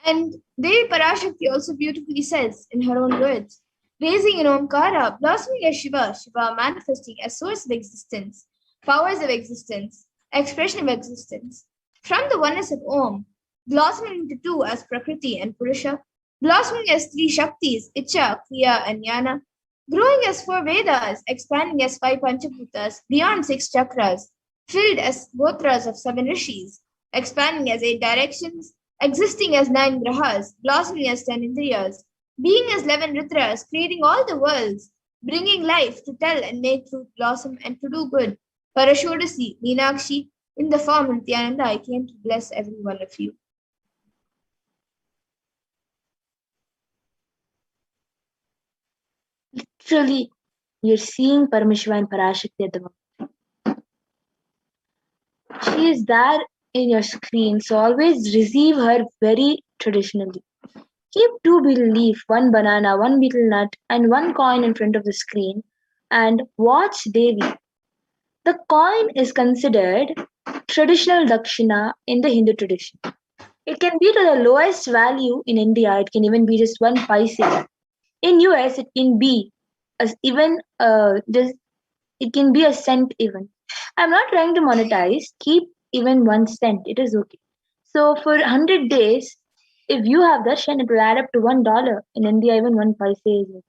Speaker 1: And Devi Parashakti also beautifully says in her own words, raising in Omkara, blossoming as Shiva, Shiva manifesting as source of existence, powers of existence, expression of existence. From the oneness of Om, blossoming into two as Prakriti and Purusha, blossoming as three Shaktis, Icha, Kriya, and Jnana, growing as four Vedas, expanding as five Panchabhutas, beyond six chakras, filled as gotras of seven rishis, expanding as eight directions, existing as nine grahas, blossoming as 10 indriyas, being as 11 ritras, creating all the worlds, bringing life to tell and make truth blossom and to do good. Parashodasi, Meenakshi, in the form of Nithyananda, I came to bless every one of you.
Speaker 2: Literally, you're seeing Paramashiva and Parashakti at the moment. She is there in your screen, so always receive her very traditionally. Keep two betel leaf, one banana, one betel nut, and one coin in front of the screen and watch Devi. The coin is considered traditional dakshina in the Hindu tradition. It can be to the lowest value in India. It can even be just 1 paise. In US, it can be even it can be a cent even. I'm not trying to monetize. Keep even 1 cent. It is okay. So for 100 days, if you have darshan, it will add up to $1. In India, even 1 paise is it.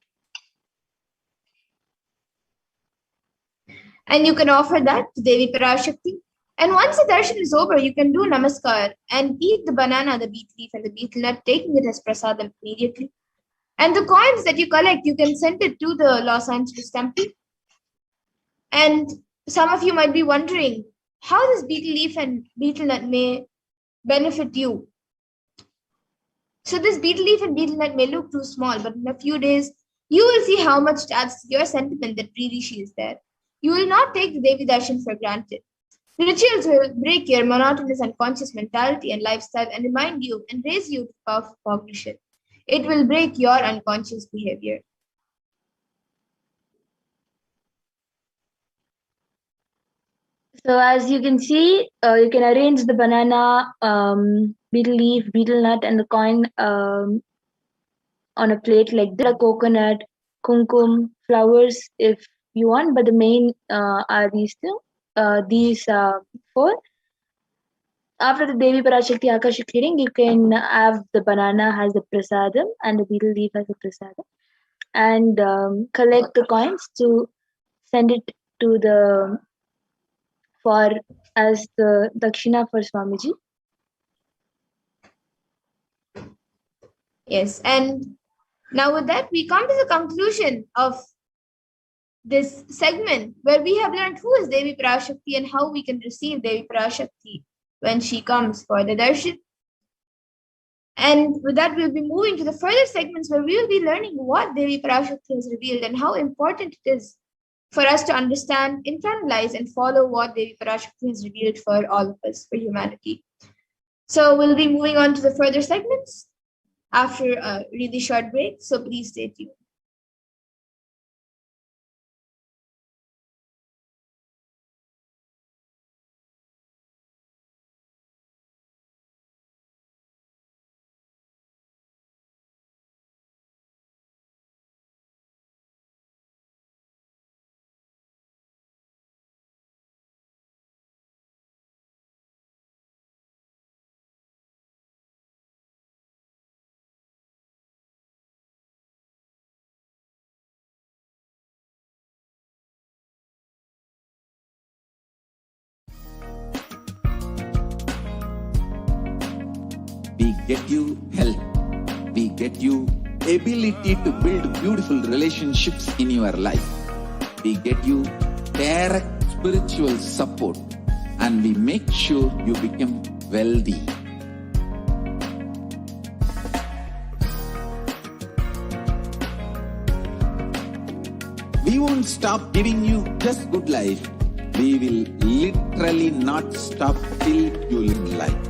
Speaker 1: And you can offer that to Devi Parashakti. And once the darshan is over, you can do namaskar and eat the banana, the beet leaf, and the betel nut, taking it as prasadam immediately. And the coins that you collect, you can send it to the Los Angeles temple. And some of you might be wondering how this betel leaf and betel nut may benefit you. So this betel leaf and betel nut may look too small, but in a few days, you will see how much it adds to your sentiment that really she is there. You will not take the Devi Darshan for granted. Rituals will break your monotonous unconscious mentality and lifestyle and remind you and raise you to powerful cognition. It will break your unconscious behavior.
Speaker 2: So as you can see, you can arrange the banana, betel leaf, betel nut, and the coin on a plate like this. A coconut, kumkum, flowers if you want, but the main are these two. These four. After the Devi Parashakti Akashic reading, you can have the banana has the prasadam and the betel leaf has the prasadam, and collect the coins to send it to the for as the dakshina for Swamiji.
Speaker 1: Yes, and now with that, we come to the conclusion of this segment where we have learned who is Devi Parashakti and how we can receive Devi Parashakti when she comes for the darshan. And with that, we'll be moving to the further segments where we will be learning what Devi Parashakti has revealed and how important it is for us to understand, internalize, and follow what Devi Parashakti has revealed for all of us, for humanity. So we'll be moving on to the further segments after a really short break. So please stay tuned.
Speaker 3: We get you health. We get you ability to build beautiful relationships in your life. We get you direct spiritual support, and we make sure you become wealthy. We won't stop giving you just good life. We will literally not stop till you live life.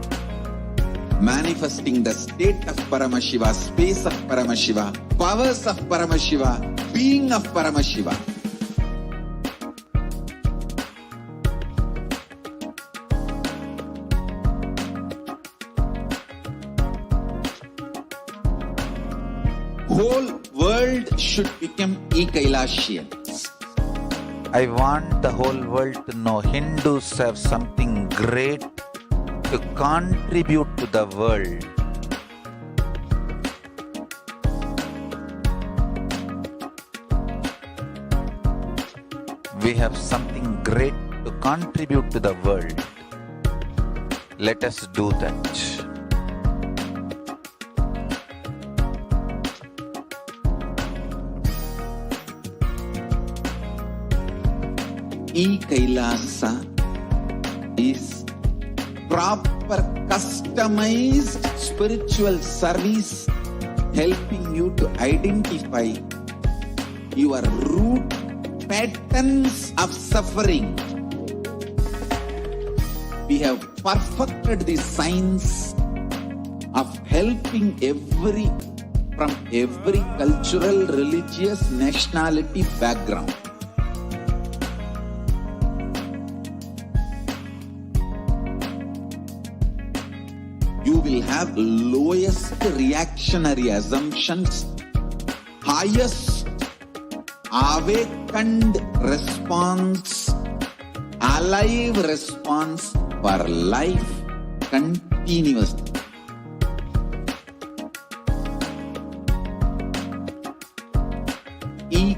Speaker 3: Manifesting the state of Paramashiva, space of Paramashiva, powers of Paramashiva, being of Paramashiva. Whole world should become e-Kailashians.
Speaker 4: I want the whole world to know Hindus have something great to contribute to the world. We have something great to contribute to the world. Let us do that.
Speaker 3: E-Kailasa is proper customized spiritual service helping you to identify your root patterns of suffering. We have perfected the science of helping from every cultural, religious, nationality background. You will have lowest reactionary assumptions, highest awakened response, alive response for life continues. continuously.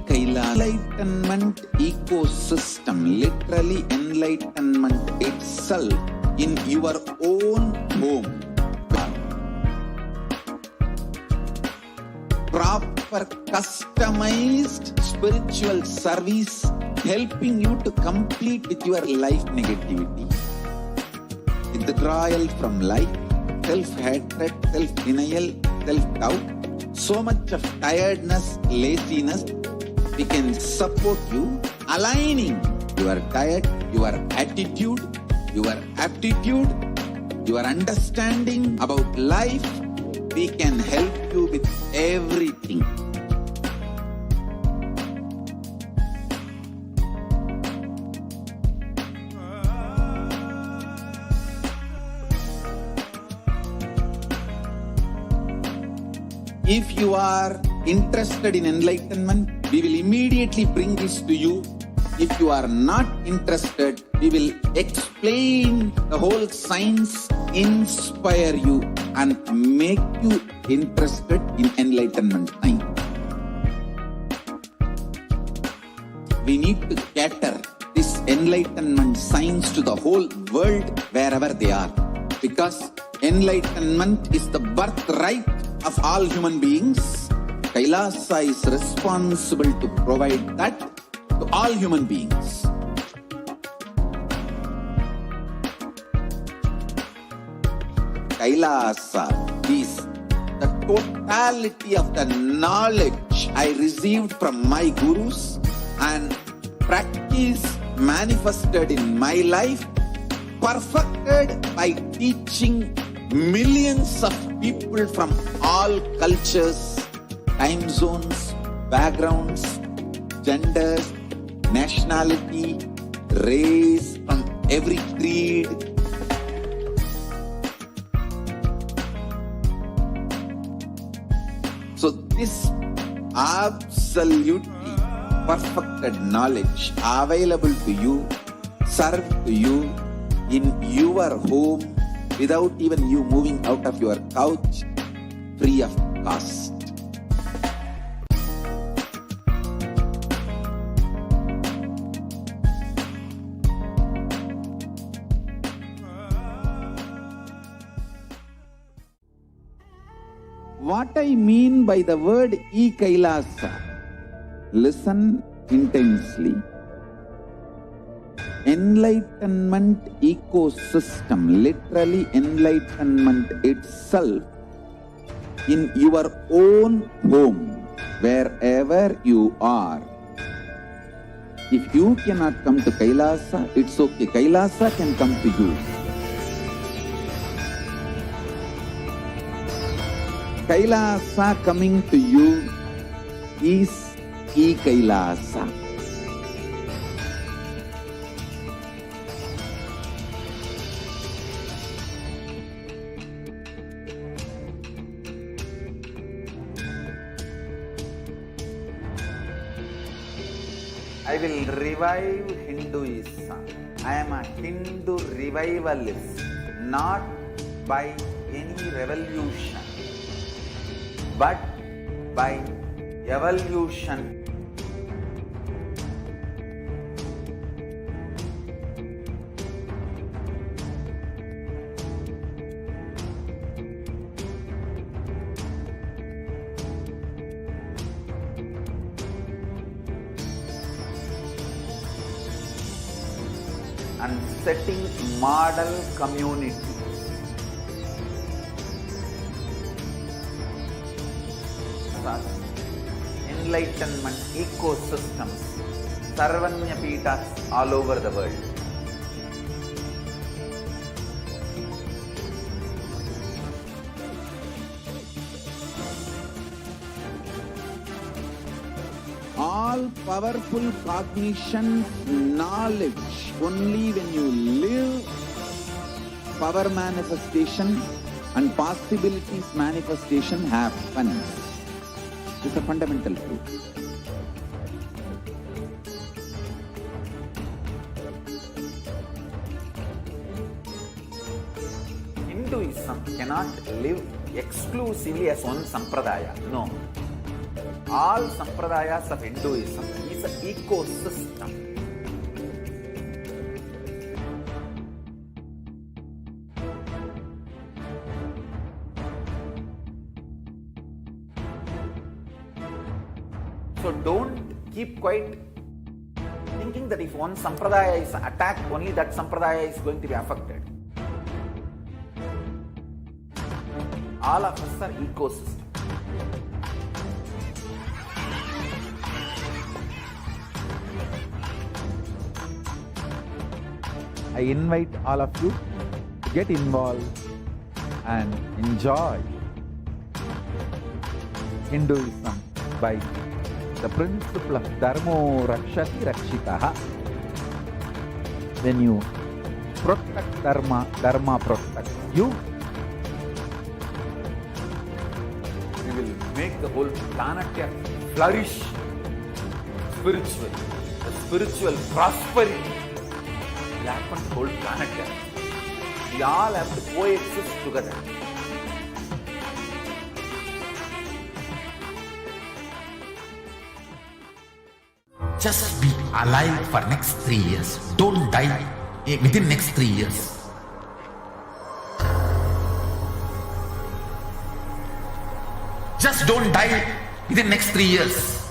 Speaker 3: Enlightenment ecosystem, literally enlightenment itself in your own home. Proper customized spiritual service helping you to complete with your life negativity. Withdrawal from life, self-hatred, self-denial, self-doubt, so much of tiredness, laziness. We can support you, aligning your diet, your attitude, your aptitude, your understanding about life. We can help you with everything. If you are interested in enlightenment, we will immediately bring this to you. If you are not interested, we will explain the whole science, inspire you and make you interested in enlightenment time. We need to cater this enlightenment science to the whole world wherever they are, because enlightenment is the birthright of all human beings. Kailasa is responsible to provide that to all human beings. Kailasa is the totality of the knowledge I received from my gurus and practice manifested in my life, perfected by teaching millions of people from all cultures, time zones, backgrounds, genders, nationality, race, from every creed. So this absolutely perfected knowledge available to you, served to you in your home without even you moving out of your couch, free of cost. What I mean by the word e-Kailasa, listen intensely. Enlightenment ecosystem, literally enlightenment itself in your own home, wherever you are. If you cannot come to Kailasa, it's okay. Kailasa can come to you. Kailasa coming to you is e-Kailasa. I will revive Hinduism. I am a Hindu revivalist, not by any revolution, but by evolution. And setting model community. Enlightenment ecosystems, Sarvanya Peethas all over the world. All powerful cognition, knowledge, only when you live, power manifestation and possibilities manifestation happens. It's a fundamental truth. In
Speaker 4: Hinduism cannot live exclusively as one sampradaya. No. All sampradayas of Hinduism is an ecosystem. So don't keep quiet thinking that if one sampradaya is attacked, only that sampradaya is going to be affected. All of us are ecosystem.
Speaker 5: I invite all of you to get involved and enjoy Hinduism by the principle of Dharmo Rakshati Rakshitaha. When you protect Dharma, Dharma protects you.
Speaker 4: We will make the whole planet flourish spiritually. The spiritual prosperity will happen to the whole planet. We all have to coexist together.
Speaker 6: Just be alive for next 3 years. Don't die within next 3 years. Just don't die within next 3 years.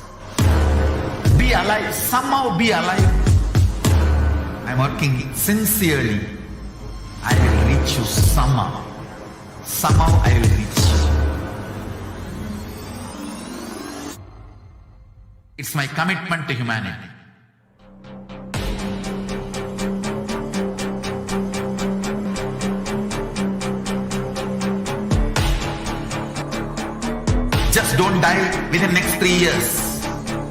Speaker 6: Be alive. Somehow be alive. I'm working sincerely. I will reach you somehow. Somehow I will reach you. It's my commitment to humanity. Just don't die within next 3 years.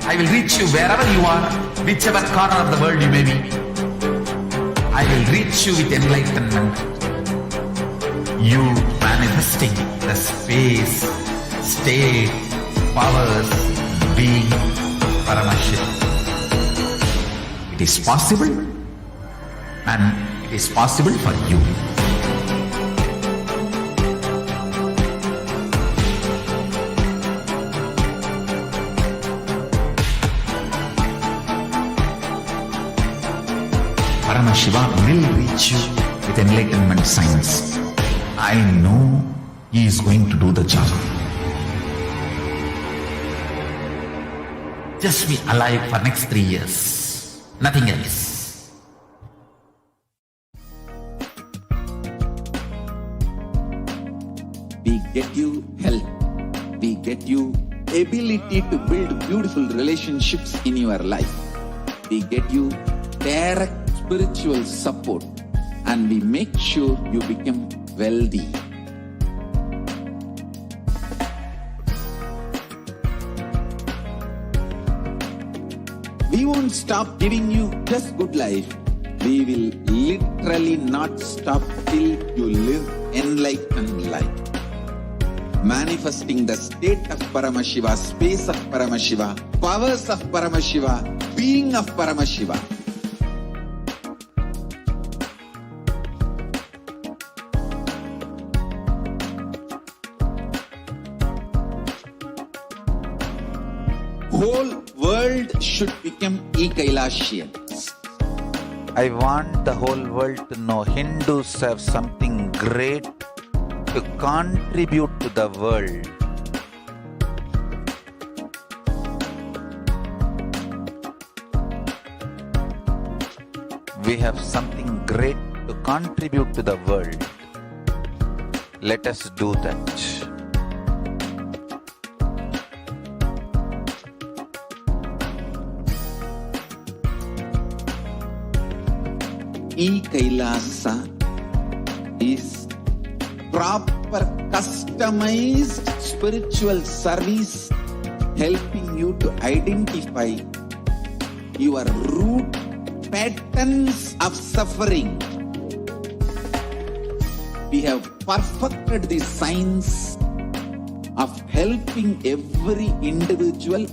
Speaker 6: I will reach you wherever you are, whichever corner of the world you may be. I will reach you with enlightenment. You manifesting the space, state, powers, being Paramashivoham. It is possible, and it is possible for you. Paramashivoham will reach you with enlightenment science. I know he is going to do the job. Just be alive for next 3 years. Nothing else.
Speaker 3: We get you health. We get you ability to build beautiful relationships in your life. We get you direct spiritual support, and we make sure you become wealthy. We won't stop giving you just good life. We will literally not stop till you live enlightened life. Manifesting the state of Paramashiva, space of Paramashiva, powers of Paramashiva, being of Paramashiva. Whole world should become e-Kailashians.
Speaker 4: I want the whole world to know Hindus have something great to contribute to the world. We have something great to contribute to the world. Let us do that.
Speaker 3: E-Kailasa is proper customized spiritual service helping you to identify your root patterns of suffering. We have perfected the science of helping every individual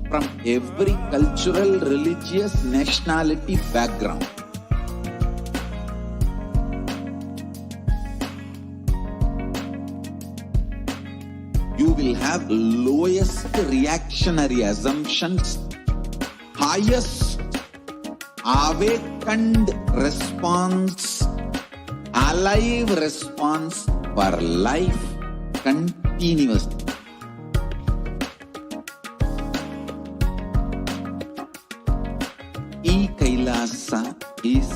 Speaker 3: from every cultural, religious, nationality background. will have lowest reactionary assumptions, highest awakened response, alive response for life continuously. E-Kailasa is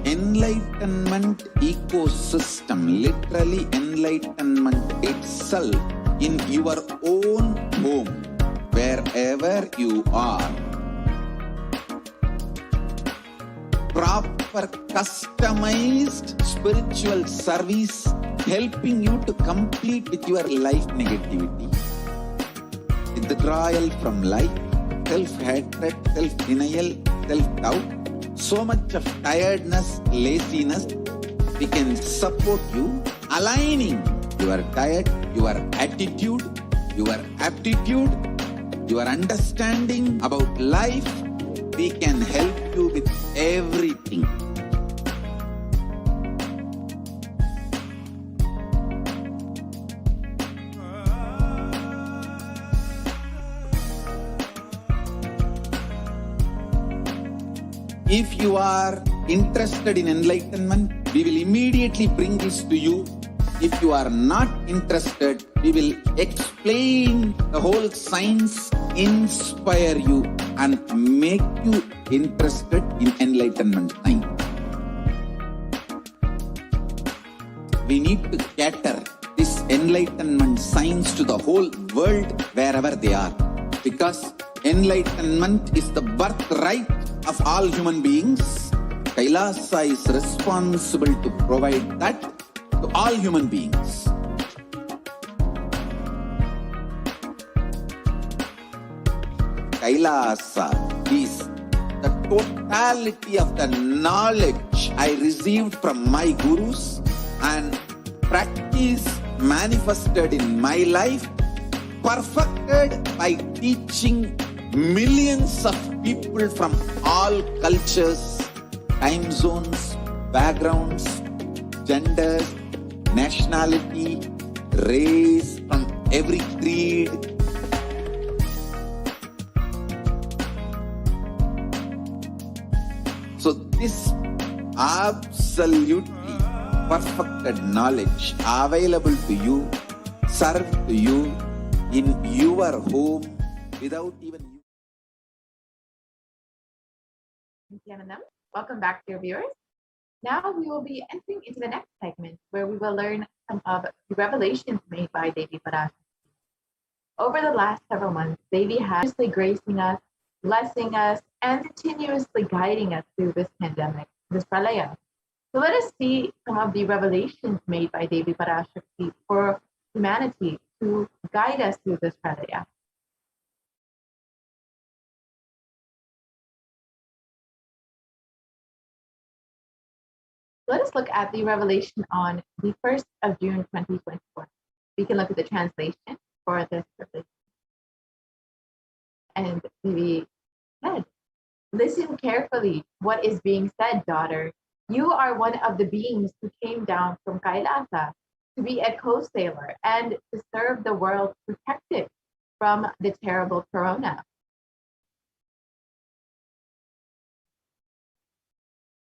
Speaker 3: enlightenment ecosystem, literally enlightenment itself in your own home, wherever you are. Proper customized spiritual service helping you to complete with your life negativity. Withdrawal from life, self-hatred, self-denial, self-doubt, so much of tiredness, laziness, we can support you, aligning your diet, your attitude, your aptitude, your understanding about life. We can help you with everything. If you are interested in enlightenment, we will immediately bring this to you. If you are not interested, we will explain the whole science, inspire you and make you interested in enlightenment science. We need to cater this enlightenment science to the whole world wherever they are, because enlightenment is the birthright of all human beings. Kailasa is responsible to provide that to all human beings. Kailasa is the totality of the knowledge I received from my gurus and practice manifested in my life, perfected by teaching millions of people from all cultures, time zones, backgrounds, genders, nationality, race, from every creed. So this absolutely perfected knowledge available to you, served to you in your home without even you.
Speaker 7: Nithyanandam. Welcome back, dear viewers. Now we will be entering into the next segment where we will learn some of the revelations made by Devi Parashakti. Over the last several months, Devi has been gracing us, blessing us, and continuously guiding us through this pandemic, this pralaya. So let us see some of the revelations made by Devi Parashakti for humanity to guide us through this pralaya. Let us look at the revelation on the 1st of June 2021. We can look at the translation for this revelation. And we said, listen carefully what is being said, daughter. You are one of the beings who came down from Kailasa to be a co-sailor and to serve the world protected from the terrible corona.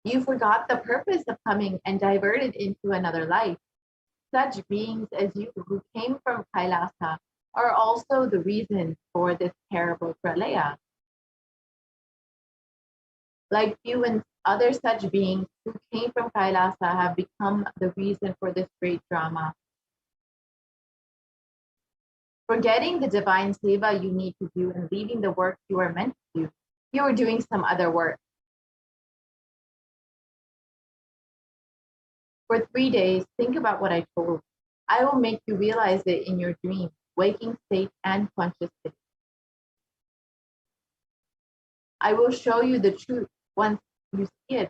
Speaker 7: You forgot the purpose of coming and diverted into another life. Such beings as you who came from Kailasa are also the reason for this terrible pralaya. Like you and other such beings who came from Kailasa have become the reason for this great drama. Forgetting the divine seva you need to do and leaving the work you are meant to do, you are doing some other work. For 3 days, think about what I told. I will make you realize it in your dream, waking state, and conscious state. I will show you the truth once you see it.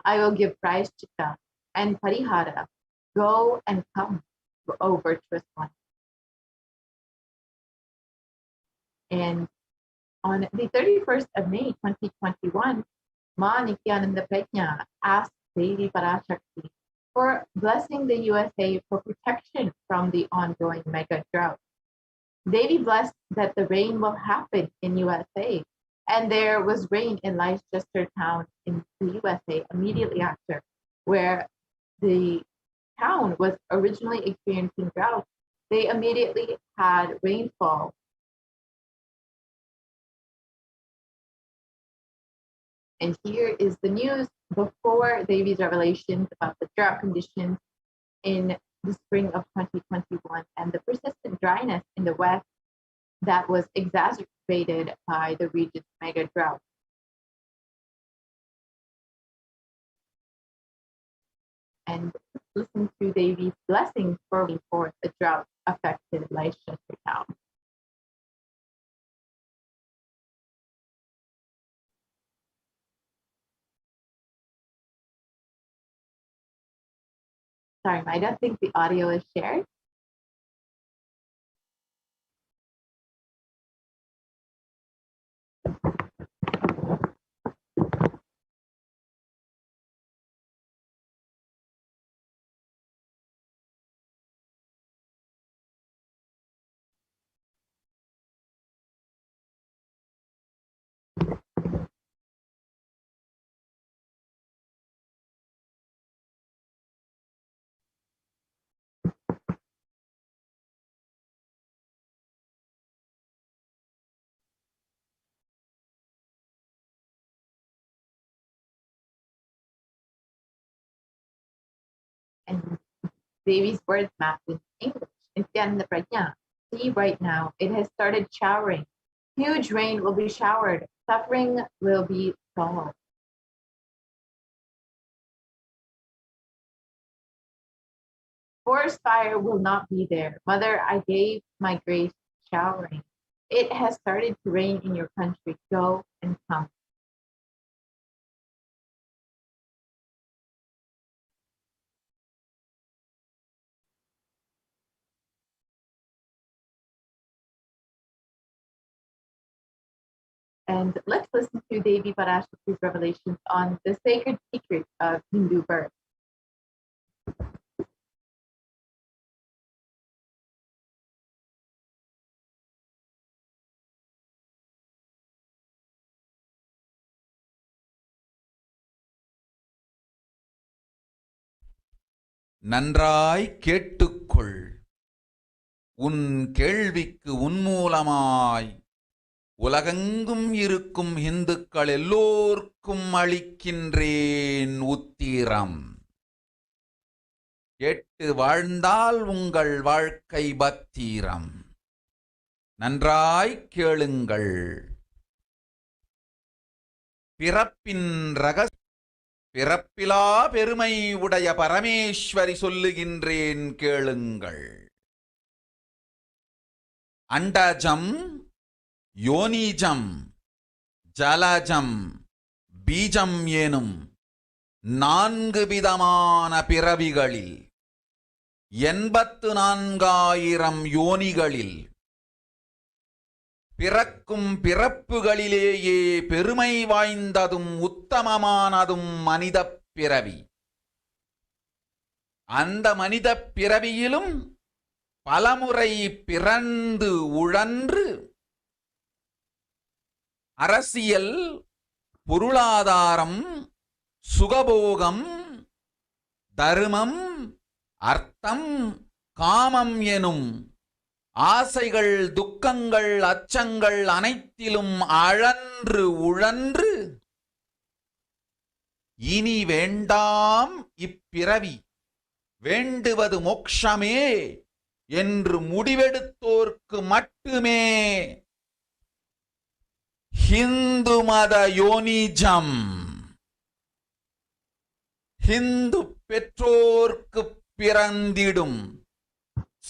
Speaker 7: I will give Parashakti and Parihara. Go and come, O virtuous one. And on the 31st of May, 2021, Ma Nithyananda Paramashivam asked Devi Parashakti for blessing the USA for protection from the ongoing mega drought. Devi blessed that the rain will happen in USA. And there was rain in Leicester town in the USA immediately after, where the town was originally experiencing drought. They immediately had rainfall. And here is the news before Devi's revelations about the drought conditions in the spring of 2021 and the persistent dryness in the West that was exacerbated by the region's mega drought. And listen to Devi's blessings for the drought-affected Leicester town. Sorry, I don't think the audio is shared. And Devi's words mapped in English. Nithyananda Prajna. See right now, it has started showering. Huge rain will be showered. Suffering will be solved. Forest fire will not be there. Mother, I gave my grace showering. It has started to rain in your country. Go and come. And let's listen to Devi Parashakti's revelations on the sacred secret of Hindu birth.
Speaker 3: நன்றாய் கேட்டுக்கொள். உன் கேள்விக்கு உன்மூலமாய் உலகெங்கும் இருக்கும் இந்துக்கள் எல்லோர்க்கும் அளிக்கின்றேன் உத்திரம். கேட்டு வாழ்ந்தால் உங்கள் வாழ்க்கை பத்திரம். நன்றாய் கேளுங்கள். பிறப்பின் ரகசியம் பிறப்பிலா பெருமை உடைய பரமேஸ்வரி சொல்லுகின்றேன் கேளுங்கள். அண்டஜம், யோனிஜம், ஜலஜம், பீஜம் எனும் 4 விதமான பிறவிகளில் 84,000 யோனிகளில் பிறக்கும் பிறப்புகளிலேயே பெருமை வாய்ந்ததும் உத்தமமானதும் மனிதப் பிறவி. அந்த மனிதப் பிறவியிலும் பலமுறை பிறந்து உழன்று அரசியல், பொருளாதாரம், சுகபோகம், தர்மம், அர்த்தம், காமம் எனும் ஆசைகள், துக்கங்கள், அச்சங்கள் அனைத்திலும் அழன்று உழன்று இனி வேண்டாம் இப்பிறவி, வேண்டுவது மோட்சமே என்று முடிவெடுத்தோர்க்கு மட்டுமே ஹிந்து மத யோனிஜம், ஹிந்து பெற்றோர்க்கு பிறந்திடும்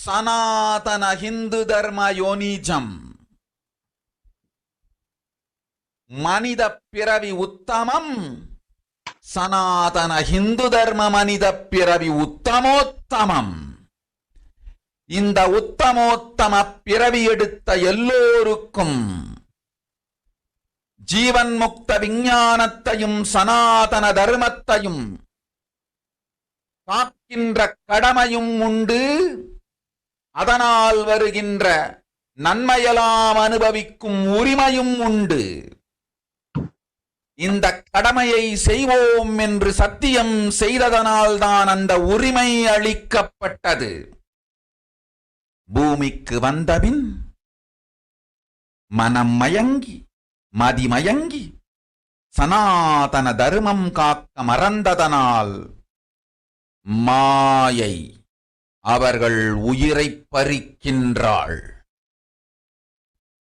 Speaker 3: சனாதன ஹிந்து தர்ம யோனிஜம். மனித பிறவி உத்தமம், சனாதன ஹிந்து தர்ம மனித பிறவி உத்தமோத்தமம். இந்த உத்தமோத்தம பிறவி எடுத்த எல்லோருக்கும் ஜீவன் முக்த விஞ்ஞானத்தையும் சனாதன தர்மத்தையும் காக்கின்ற கடமையும் உண்டு. அதனால் வருகின்ற
Speaker 6: நன்மையெல்லாம் அனுபவிக்கும் உரிமையும் உண்டு. இந்த கடமையை செய்வோம் என்று சத்தியம் செய்ததனால்தான் அந்த உரிமை அளிக்கப்பட்டது. பூமிக்கு வந்தபின் மனம் மயங்கி மதிமயங்கி சனாதன தர்மம் காக்க மறந்ததனால் மாயை அவர்கள் உயிரை பறிக்கின்றாள்.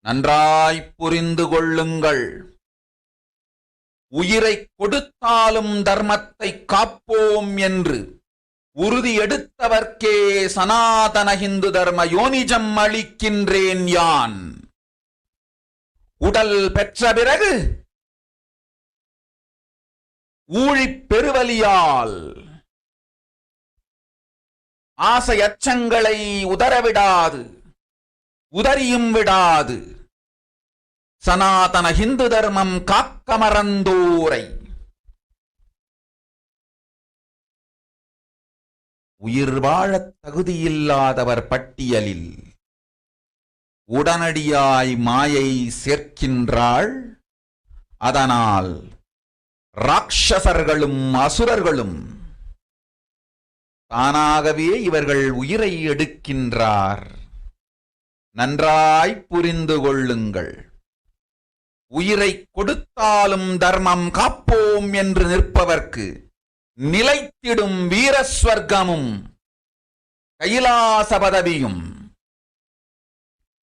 Speaker 6: நன்றாய் புரிந்து கொள்ளுங்கள். உயிரை கொடுத்தாலும் தர்மத்தை காப்போம் என்று உறுதி எடுத்தவர்க்கே சனாதன இந்து தர்ம யோனிஜம் அளிக்கின்றேன் யான். உடல் பெற்ற பிறகு ஊழிப் பெருவலியால் ஆசை அச்சங்களை உதறவிடாது, உதறியும் விடாது சனாதன இந்து தர்மம் காக்க மறந்தோரை உயிர் வாழத் தகுதியில்லாதவர் பட்டியலில் உடனடியாய் மாயை சேர்க்கின்றாள். அதனால் ராட்சசர்களும் அசுரர்களும் தானாகவே இவர்கள் உயிரை எடுக்கின்றார். நன்றாய் புரிந்து கொள்ளுங்கள். உயிரை கொடுத்தாலும் தர்மம் காப்போம் என்று நிற்பவர்க்கு நிலைத்திடும் வீரஸ்வர்க்கமும் கைலாச பதவியும்,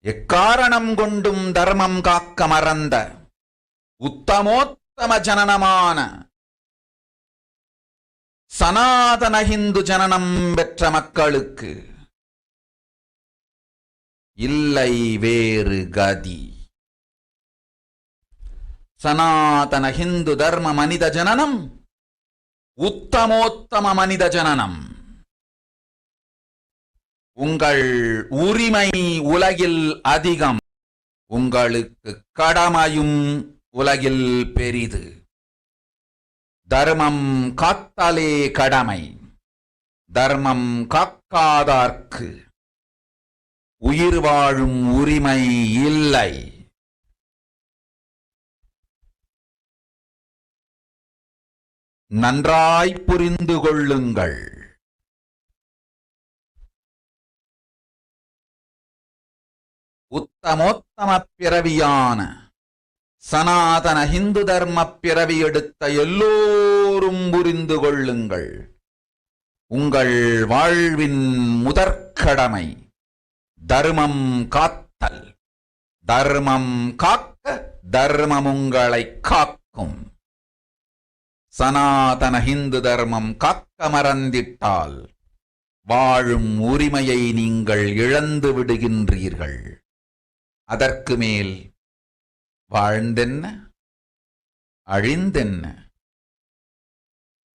Speaker 6: எக்காரணம் கொண்டும் தர்மம் காக்க மறந்த உத்தமோத்தம ஜனனமான சனாதன இந்து ஜனனம் பெற்ற மக்களுக்கு இல்லை வேறு கதி. சனாதன இந்து தர்ம மனித ஜனனம் உத்தமோத்தம மனித ஜனனம். உங்கள் உரிமை உலகில் அதிகம், உங்களுக்கு கடமையும் உலகில் பெரிது. தர்மம் காத்தாலே கடமை, தர்மம் காக்காதார்க்கு உயிர் வாழும் உரிமை இல்லை. நன்றாய் புரிந்து கொள்ளுங்கள். உத்தமோத்தம பிறவியான சனாதன இந்து தர்ம பிறவி எடுத்த எல்லோரும் புரிந்து கொள்ளுங்கள். உங்கள் வாழ்வின் முதற்கடமை தர்மம் காத்தல். தர்மம் காக்க தர்மம் உங்களை காக்கும். சனாதன இந்து தர்மம் காக்க மறந்திட்டால் வாழும் உரிமையை நீங்கள் இழந்து விடுகின்றீர்கள். அதற்கு மேல் வாழ்ந்தென்ன அழிந்தென்ன?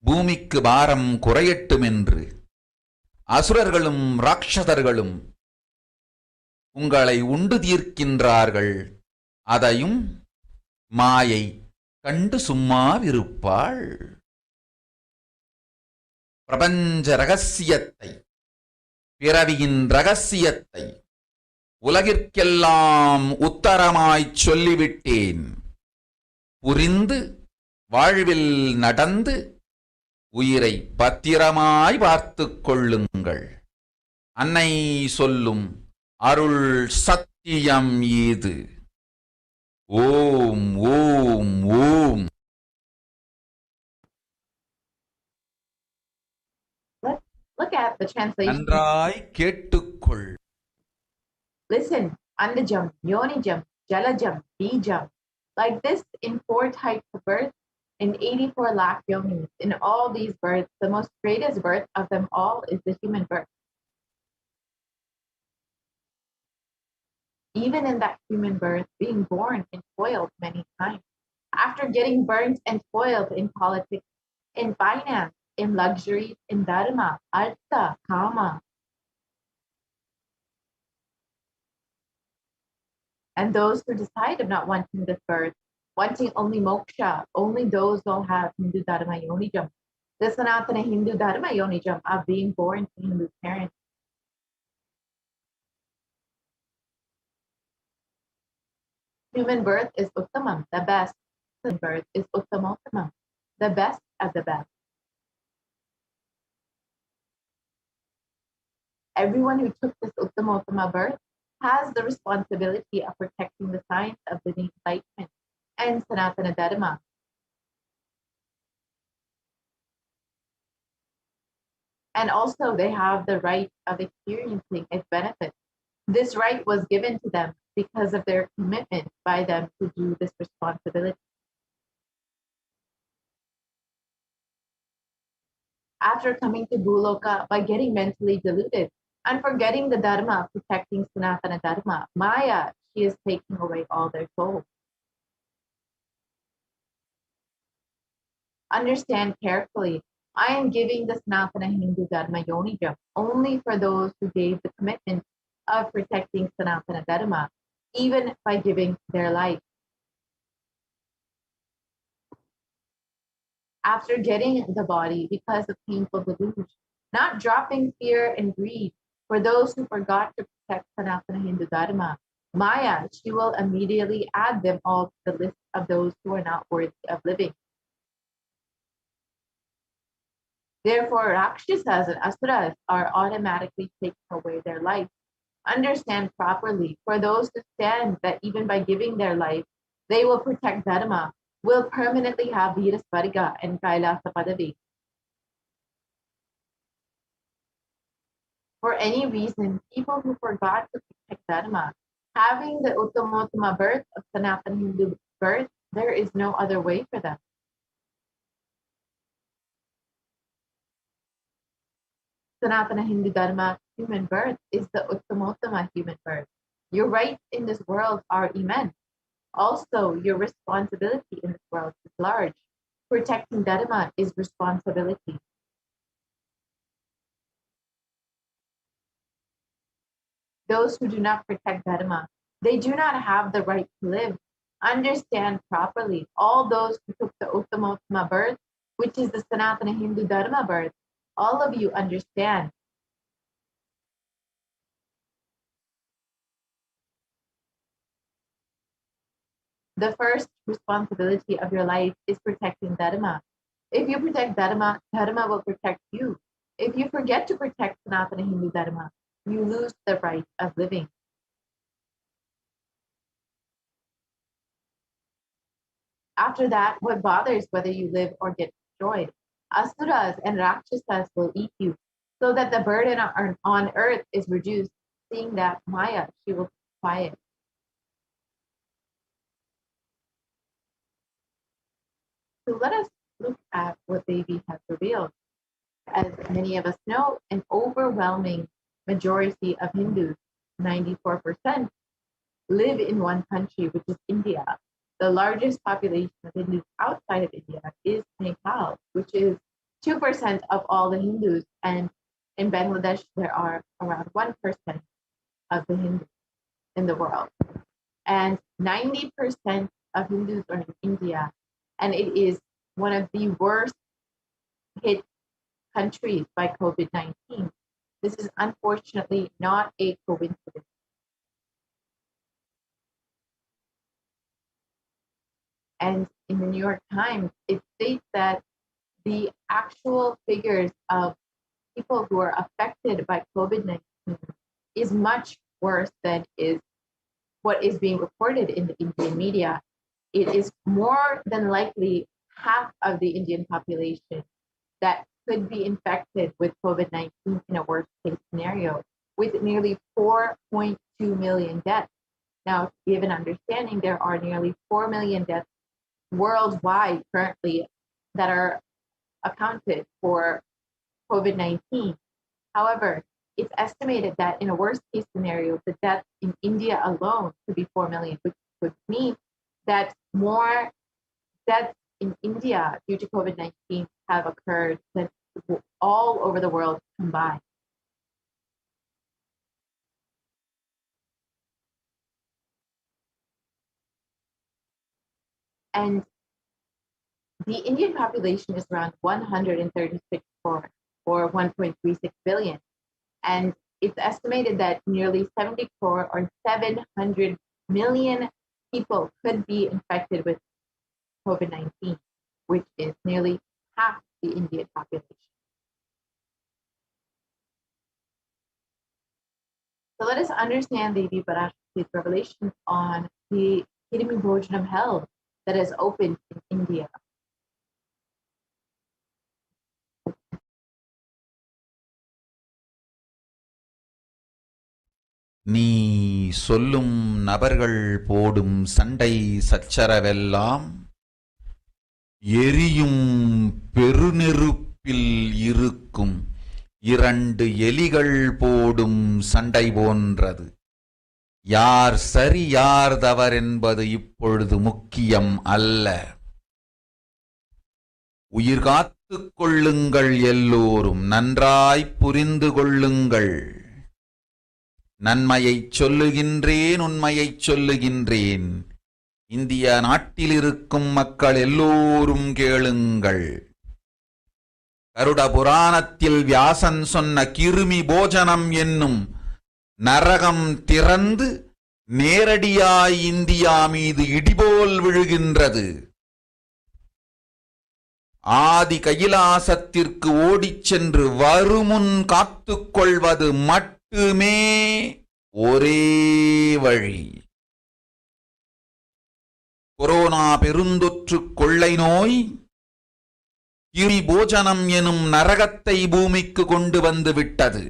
Speaker 6: பூமிக்கு பாரம் குறையட்டும் என்று அசுரர்களும் ராட்சதர்களும் உங்களை உண்டு தீர்க்கின்றார்கள். அதையும் மாயை கண்டு சும்மாவிருப்பாள். பிரபஞ்ச ரகசியத்தை, பிறவியின் ரகசியத்தை உலகிற்கெல்லாம் உத்தரமாய்ச் சொல்லிவிட்டேன். புரிந்து வாழ்வில் நடந்து உயிரை பத்திரமாய் பார்த்துக் கொள்ளுங்கள். அன்னை சொல்லும் அருள் சத்தியம் இது. ஓம் ஓம் ஓம்.
Speaker 7: Look at the translation.
Speaker 6: நன்றாய் கேட்டுக்கொள்.
Speaker 7: Listen, Andajam, Yonijam, Jalajam, Bijam. Like this in 4 types of birth, in 84 lakh yonis. In all these births, the most greatest birth of them all is the human birth. Even in that human birth, being born and toiled many times. After getting burnt and toiled in politics, in finance, in luxury, in dharma, artha, kama. And those who decide of not wanting this birth, wanting only moksha, only those who have Hindu dharma yonijam, the Sanatana Hindu dharma yonijam of being born to Hindu parents. Human birth is Uttamam, the best. Human birth is Uttamottamam, the best of the best. Everyone who took this Uttamottama birth has the responsibility of protecting the science of living enlightenment and Sanatana Dharma. And also they have the right of experiencing its benefits. This right was given to them because of their commitment by them to do this responsibility. After coming to Bhuloka by getting mentally deluded and forgetting the Dharma of protecting Sanatana Dharma, Maya, she is taking away all their souls. Understand carefully, I am giving the Sanatana Hindu Dharma Yonijam only for those who gave the commitment of protecting Sanatana Dharma, even by giving their life. After getting the body because of painful delusion, not dropping fear and greed for those who forgot to protect Sanatana Hindu Dharma, Maya, she will immediately add them all to the list of those who are not worthy of living. Therefore, Rakshasas and Asuras are automatically taking away their life. Understand properly, for those who stand that even by giving their life, they will protect Dharma, will permanently have Virasvarga and Kailasa Padavi. For any reason, people who forgot to protect Dharma, having the Uttamottama birth of Sanatana Hindu birth, there is no other way for them. Sanatana Hindu Dharma human birth is the Uttamottama human birth. Your rights in this world are immense. Also, your responsibility in this world is large. Protecting Dharma is responsibility. Those who do not protect Dharma, they do not have the right to live. Understand properly, all those who took the Uttamottama birth, which is the Sanatana Hindu Dharma birth, all of you understand. The first responsibility of your life is protecting Dharma. If you protect Dharma, Dharma will protect you. If you forget to protect Sanatana Hindu Dharma, you lose the right of living. After that, what bothers whether you live or get destroyed? Asuras and Rakshasas will eat you, so that the burden on earth is reduced. Seeing that, Maya, she will be quiet. So let us look at what Devi has revealed. As many of us know, an overwhelming majority of Hindus, 94%, live in one country, which is India. The largest population of Hindus outside of India is Nepal, which is 2% of all the Hindus. And in Bangladesh, there are around 1% of the Hindus in the world. And 90% of Hindus are in India. And it is one of the worst hit countries by COVID-19. This is unfortunately not a coincidence. And in the New York Times, it states that the actual figures of people who are affected by COVID-19 is much worse than is what is being reported in the Indian media. It is more than likely half of the Indian population that could be infected with COVID-19 in a worst case scenario, with nearly 4.2 million deaths. Now, to give an understanding, there are nearly 4 million deaths worldwide currently that are accounted for COVID-19. However, it's estimated that in a worst case scenario, the deaths in India alone could be 4 million, which would mean that more deaths in India due to COVID-19 have occurred than all over the world combined. And the Indian population is around 136 crore, or 1.36 billion. And it's estimated that nearly 70 crore or 700 million people could be infected with COVID-19, which is nearly half the Indian population. So let us understand Devi Parashakti's revelation on the Kirimi Bhojanam hell that has opened in India.
Speaker 6: நீ சொல்லும் நபர்கள் போடும் சண்டை சச்சரவெல்லாம் எரியும் பெருநெருப்பில் இருக்கும் இரண்டு எலிகள் போடும் சண்டை போன்றது. யார் சரி யார் தவறென்பது இப்பொழுது முக்கியம் அல்ல. உயிர் காத்துக் கொள்ளுங்கள், எல்லோரும் நன்றாய் புரிந்து கொள்ளுங்கள். நன்மையைச் சொல்லுகின்றேன், உண்மையைச் சொல்லுகின்றேன். இந்திய நாட்டில் இருக்கும் மக்கள் எல்லோரும் கேளுங்கள். கருட புராணத்தில் வியாசன் சொன்ன கிருமி போஜனம் என்னும் நரகம் திறந்து நேரடியாய் இந்தியா மீது இடிபோல் விழுகின்றது. ஆதி கைலாசத்திற்கு ஓடிச் சென்று வருமுன் காத்துக்கொள்வது மட்டுமே ஒரே வழி. கொரோனா பெருந்தொற்று கொள்ளை நோய் கிருமி போஜனம் எனும் நரகத்தை பூமிக்கு கொண்டு வந்து விட்டது.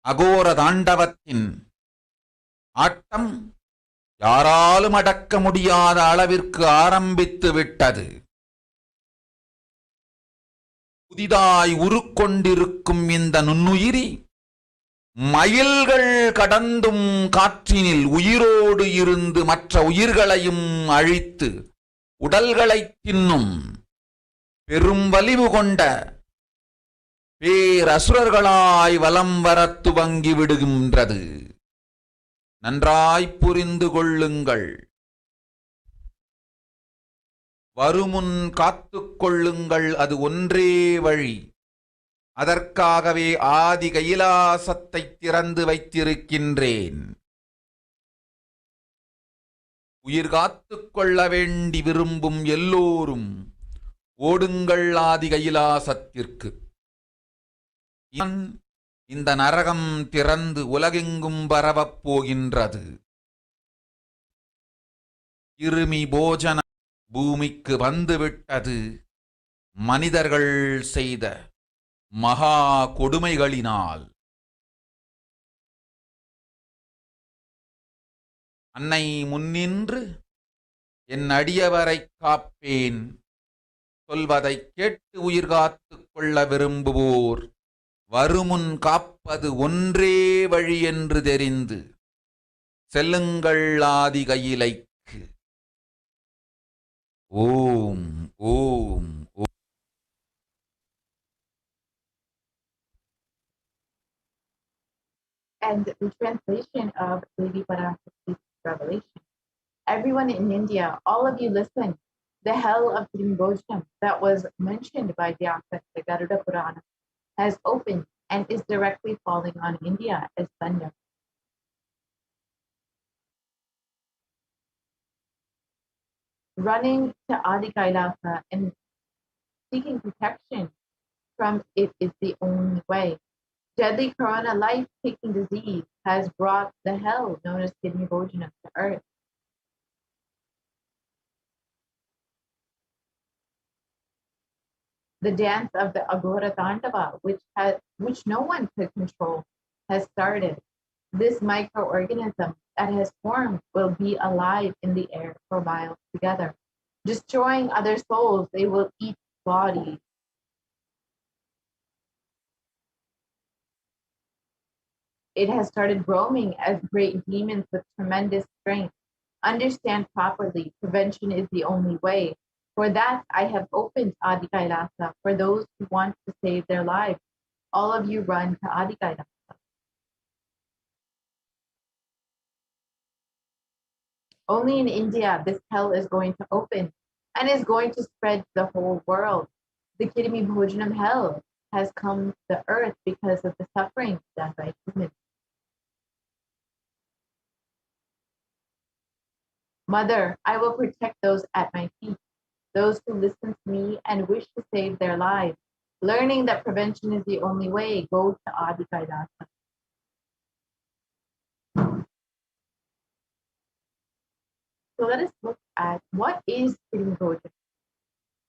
Speaker 6: அகோர தாண்டவத்தின் ஆட்டம் யாராலும் அடக்க முடியாத அளவிற்கு ஆரம்பித்து விட்டது. புதிதாய் உருக்கொண்டிருக்கும் இந்த நுண்ணுயிரி மைல்கள் கடந்தும் காற்றினில் உயிரோடு இருந்து மற்ற உயிர்களையும் அழித்து உடல்களைத் தின்னும் பெரும் வலிவு கொண்ட பேரசுரர்களாய் வலம் வரத் துவங்கி விடுகின்றது. நன்றாய் புரிந்து கொள்ளுங்கள். வருமுன் காத்துக் கொள்ளுங்கள், அது ஒன்றே வழி. அதற்காகவே ஆதி கைலாசத்தை திறந்து வைத்திருக்கின்றேன். உயிர் காத்துக் கொள்ள வேண்டி விரும்பும் எல்லோரும் ஓடுங்கள் ஆதி கைலாசத்திற்கு. இந்த நரகம் திறந்து உலகெங்கும் பரவப் போகின்றது. கிருமி போஜன பூமிக்கு வந்துவிட்டது. மனிதர்கள் செய்த மகா கொடுமைகளினால். அன்னை முன்னின்று என் அடியவரை காப்பேன் சொல்வதை கேட்டு உயிர் காத்துக் கொள்ள விரும்புவோர் வருமுன் காப்பது ஒன்றே வழி என்று தெரிந்து செல்லுங்கள் ஆதி கையிலைக்கு. ஓம் ஓம் ஓம்.
Speaker 7: And the translation of Devi Parashakti's revelation. Everyone in India, all of you listen. The hell of Trimbojam that was mentioned by the Akashic Garuda Purana has opened and is directly falling on India as thunder. Running to Adi Kailasa and seeking protection from it is the only way. Deadly corona life-taking disease has brought the hell known as Kidney Bojana to earth. The dance of the Agora Tandava, which no one could control, has started. This microorganism that has formed will be alive in the air for miles together. Destroying other souls, they will eat bodies. It has started roaming as great demons with tremendous strength. Understand properly, prevention is the only way. For that, I have opened Adi Kailasa for those who want to save their lives. All of you run to Adi Kailasa. Only in India, this hell is going to open and is going to spread to the whole world. The Kirimi Bhojanam hell has come to the earth because of the suffering done by humans. Mother, I will protect those at my feet, those who listen to me and wish to save their lives. Learning that prevention is the only way, go to Adi Kailasa. So let us look at what is Kirimi-Bhojam.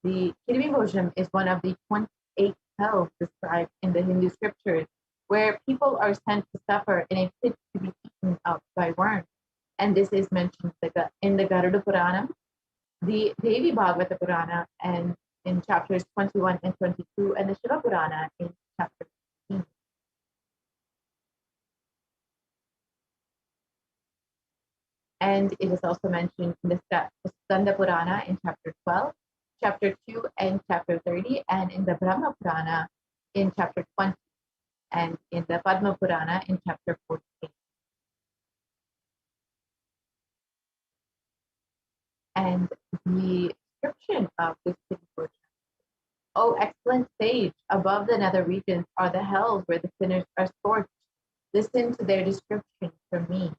Speaker 7: The Kirimi-Bhojam is one of the 28 hells described in the Hindu scriptures, where people are sent to suffer in a pit to be eaten up by worms. And this is mentioned in the Garuda Purana, the Devi Bhagavata Purana, and in chapters 21 and 22, and the Shiva Purana in chapter 15. And it is also mentioned in the Skanda Purana in chapter 12, chapter 2 and chapter 30, and in the Brahma Purana in chapter 20, and in the Padma Purana in chapter 14. And the description of this Kirimi-Bhojam. O excellent sage, above the nether regions are the hells where the sinners are scorched. Listen to their description from me.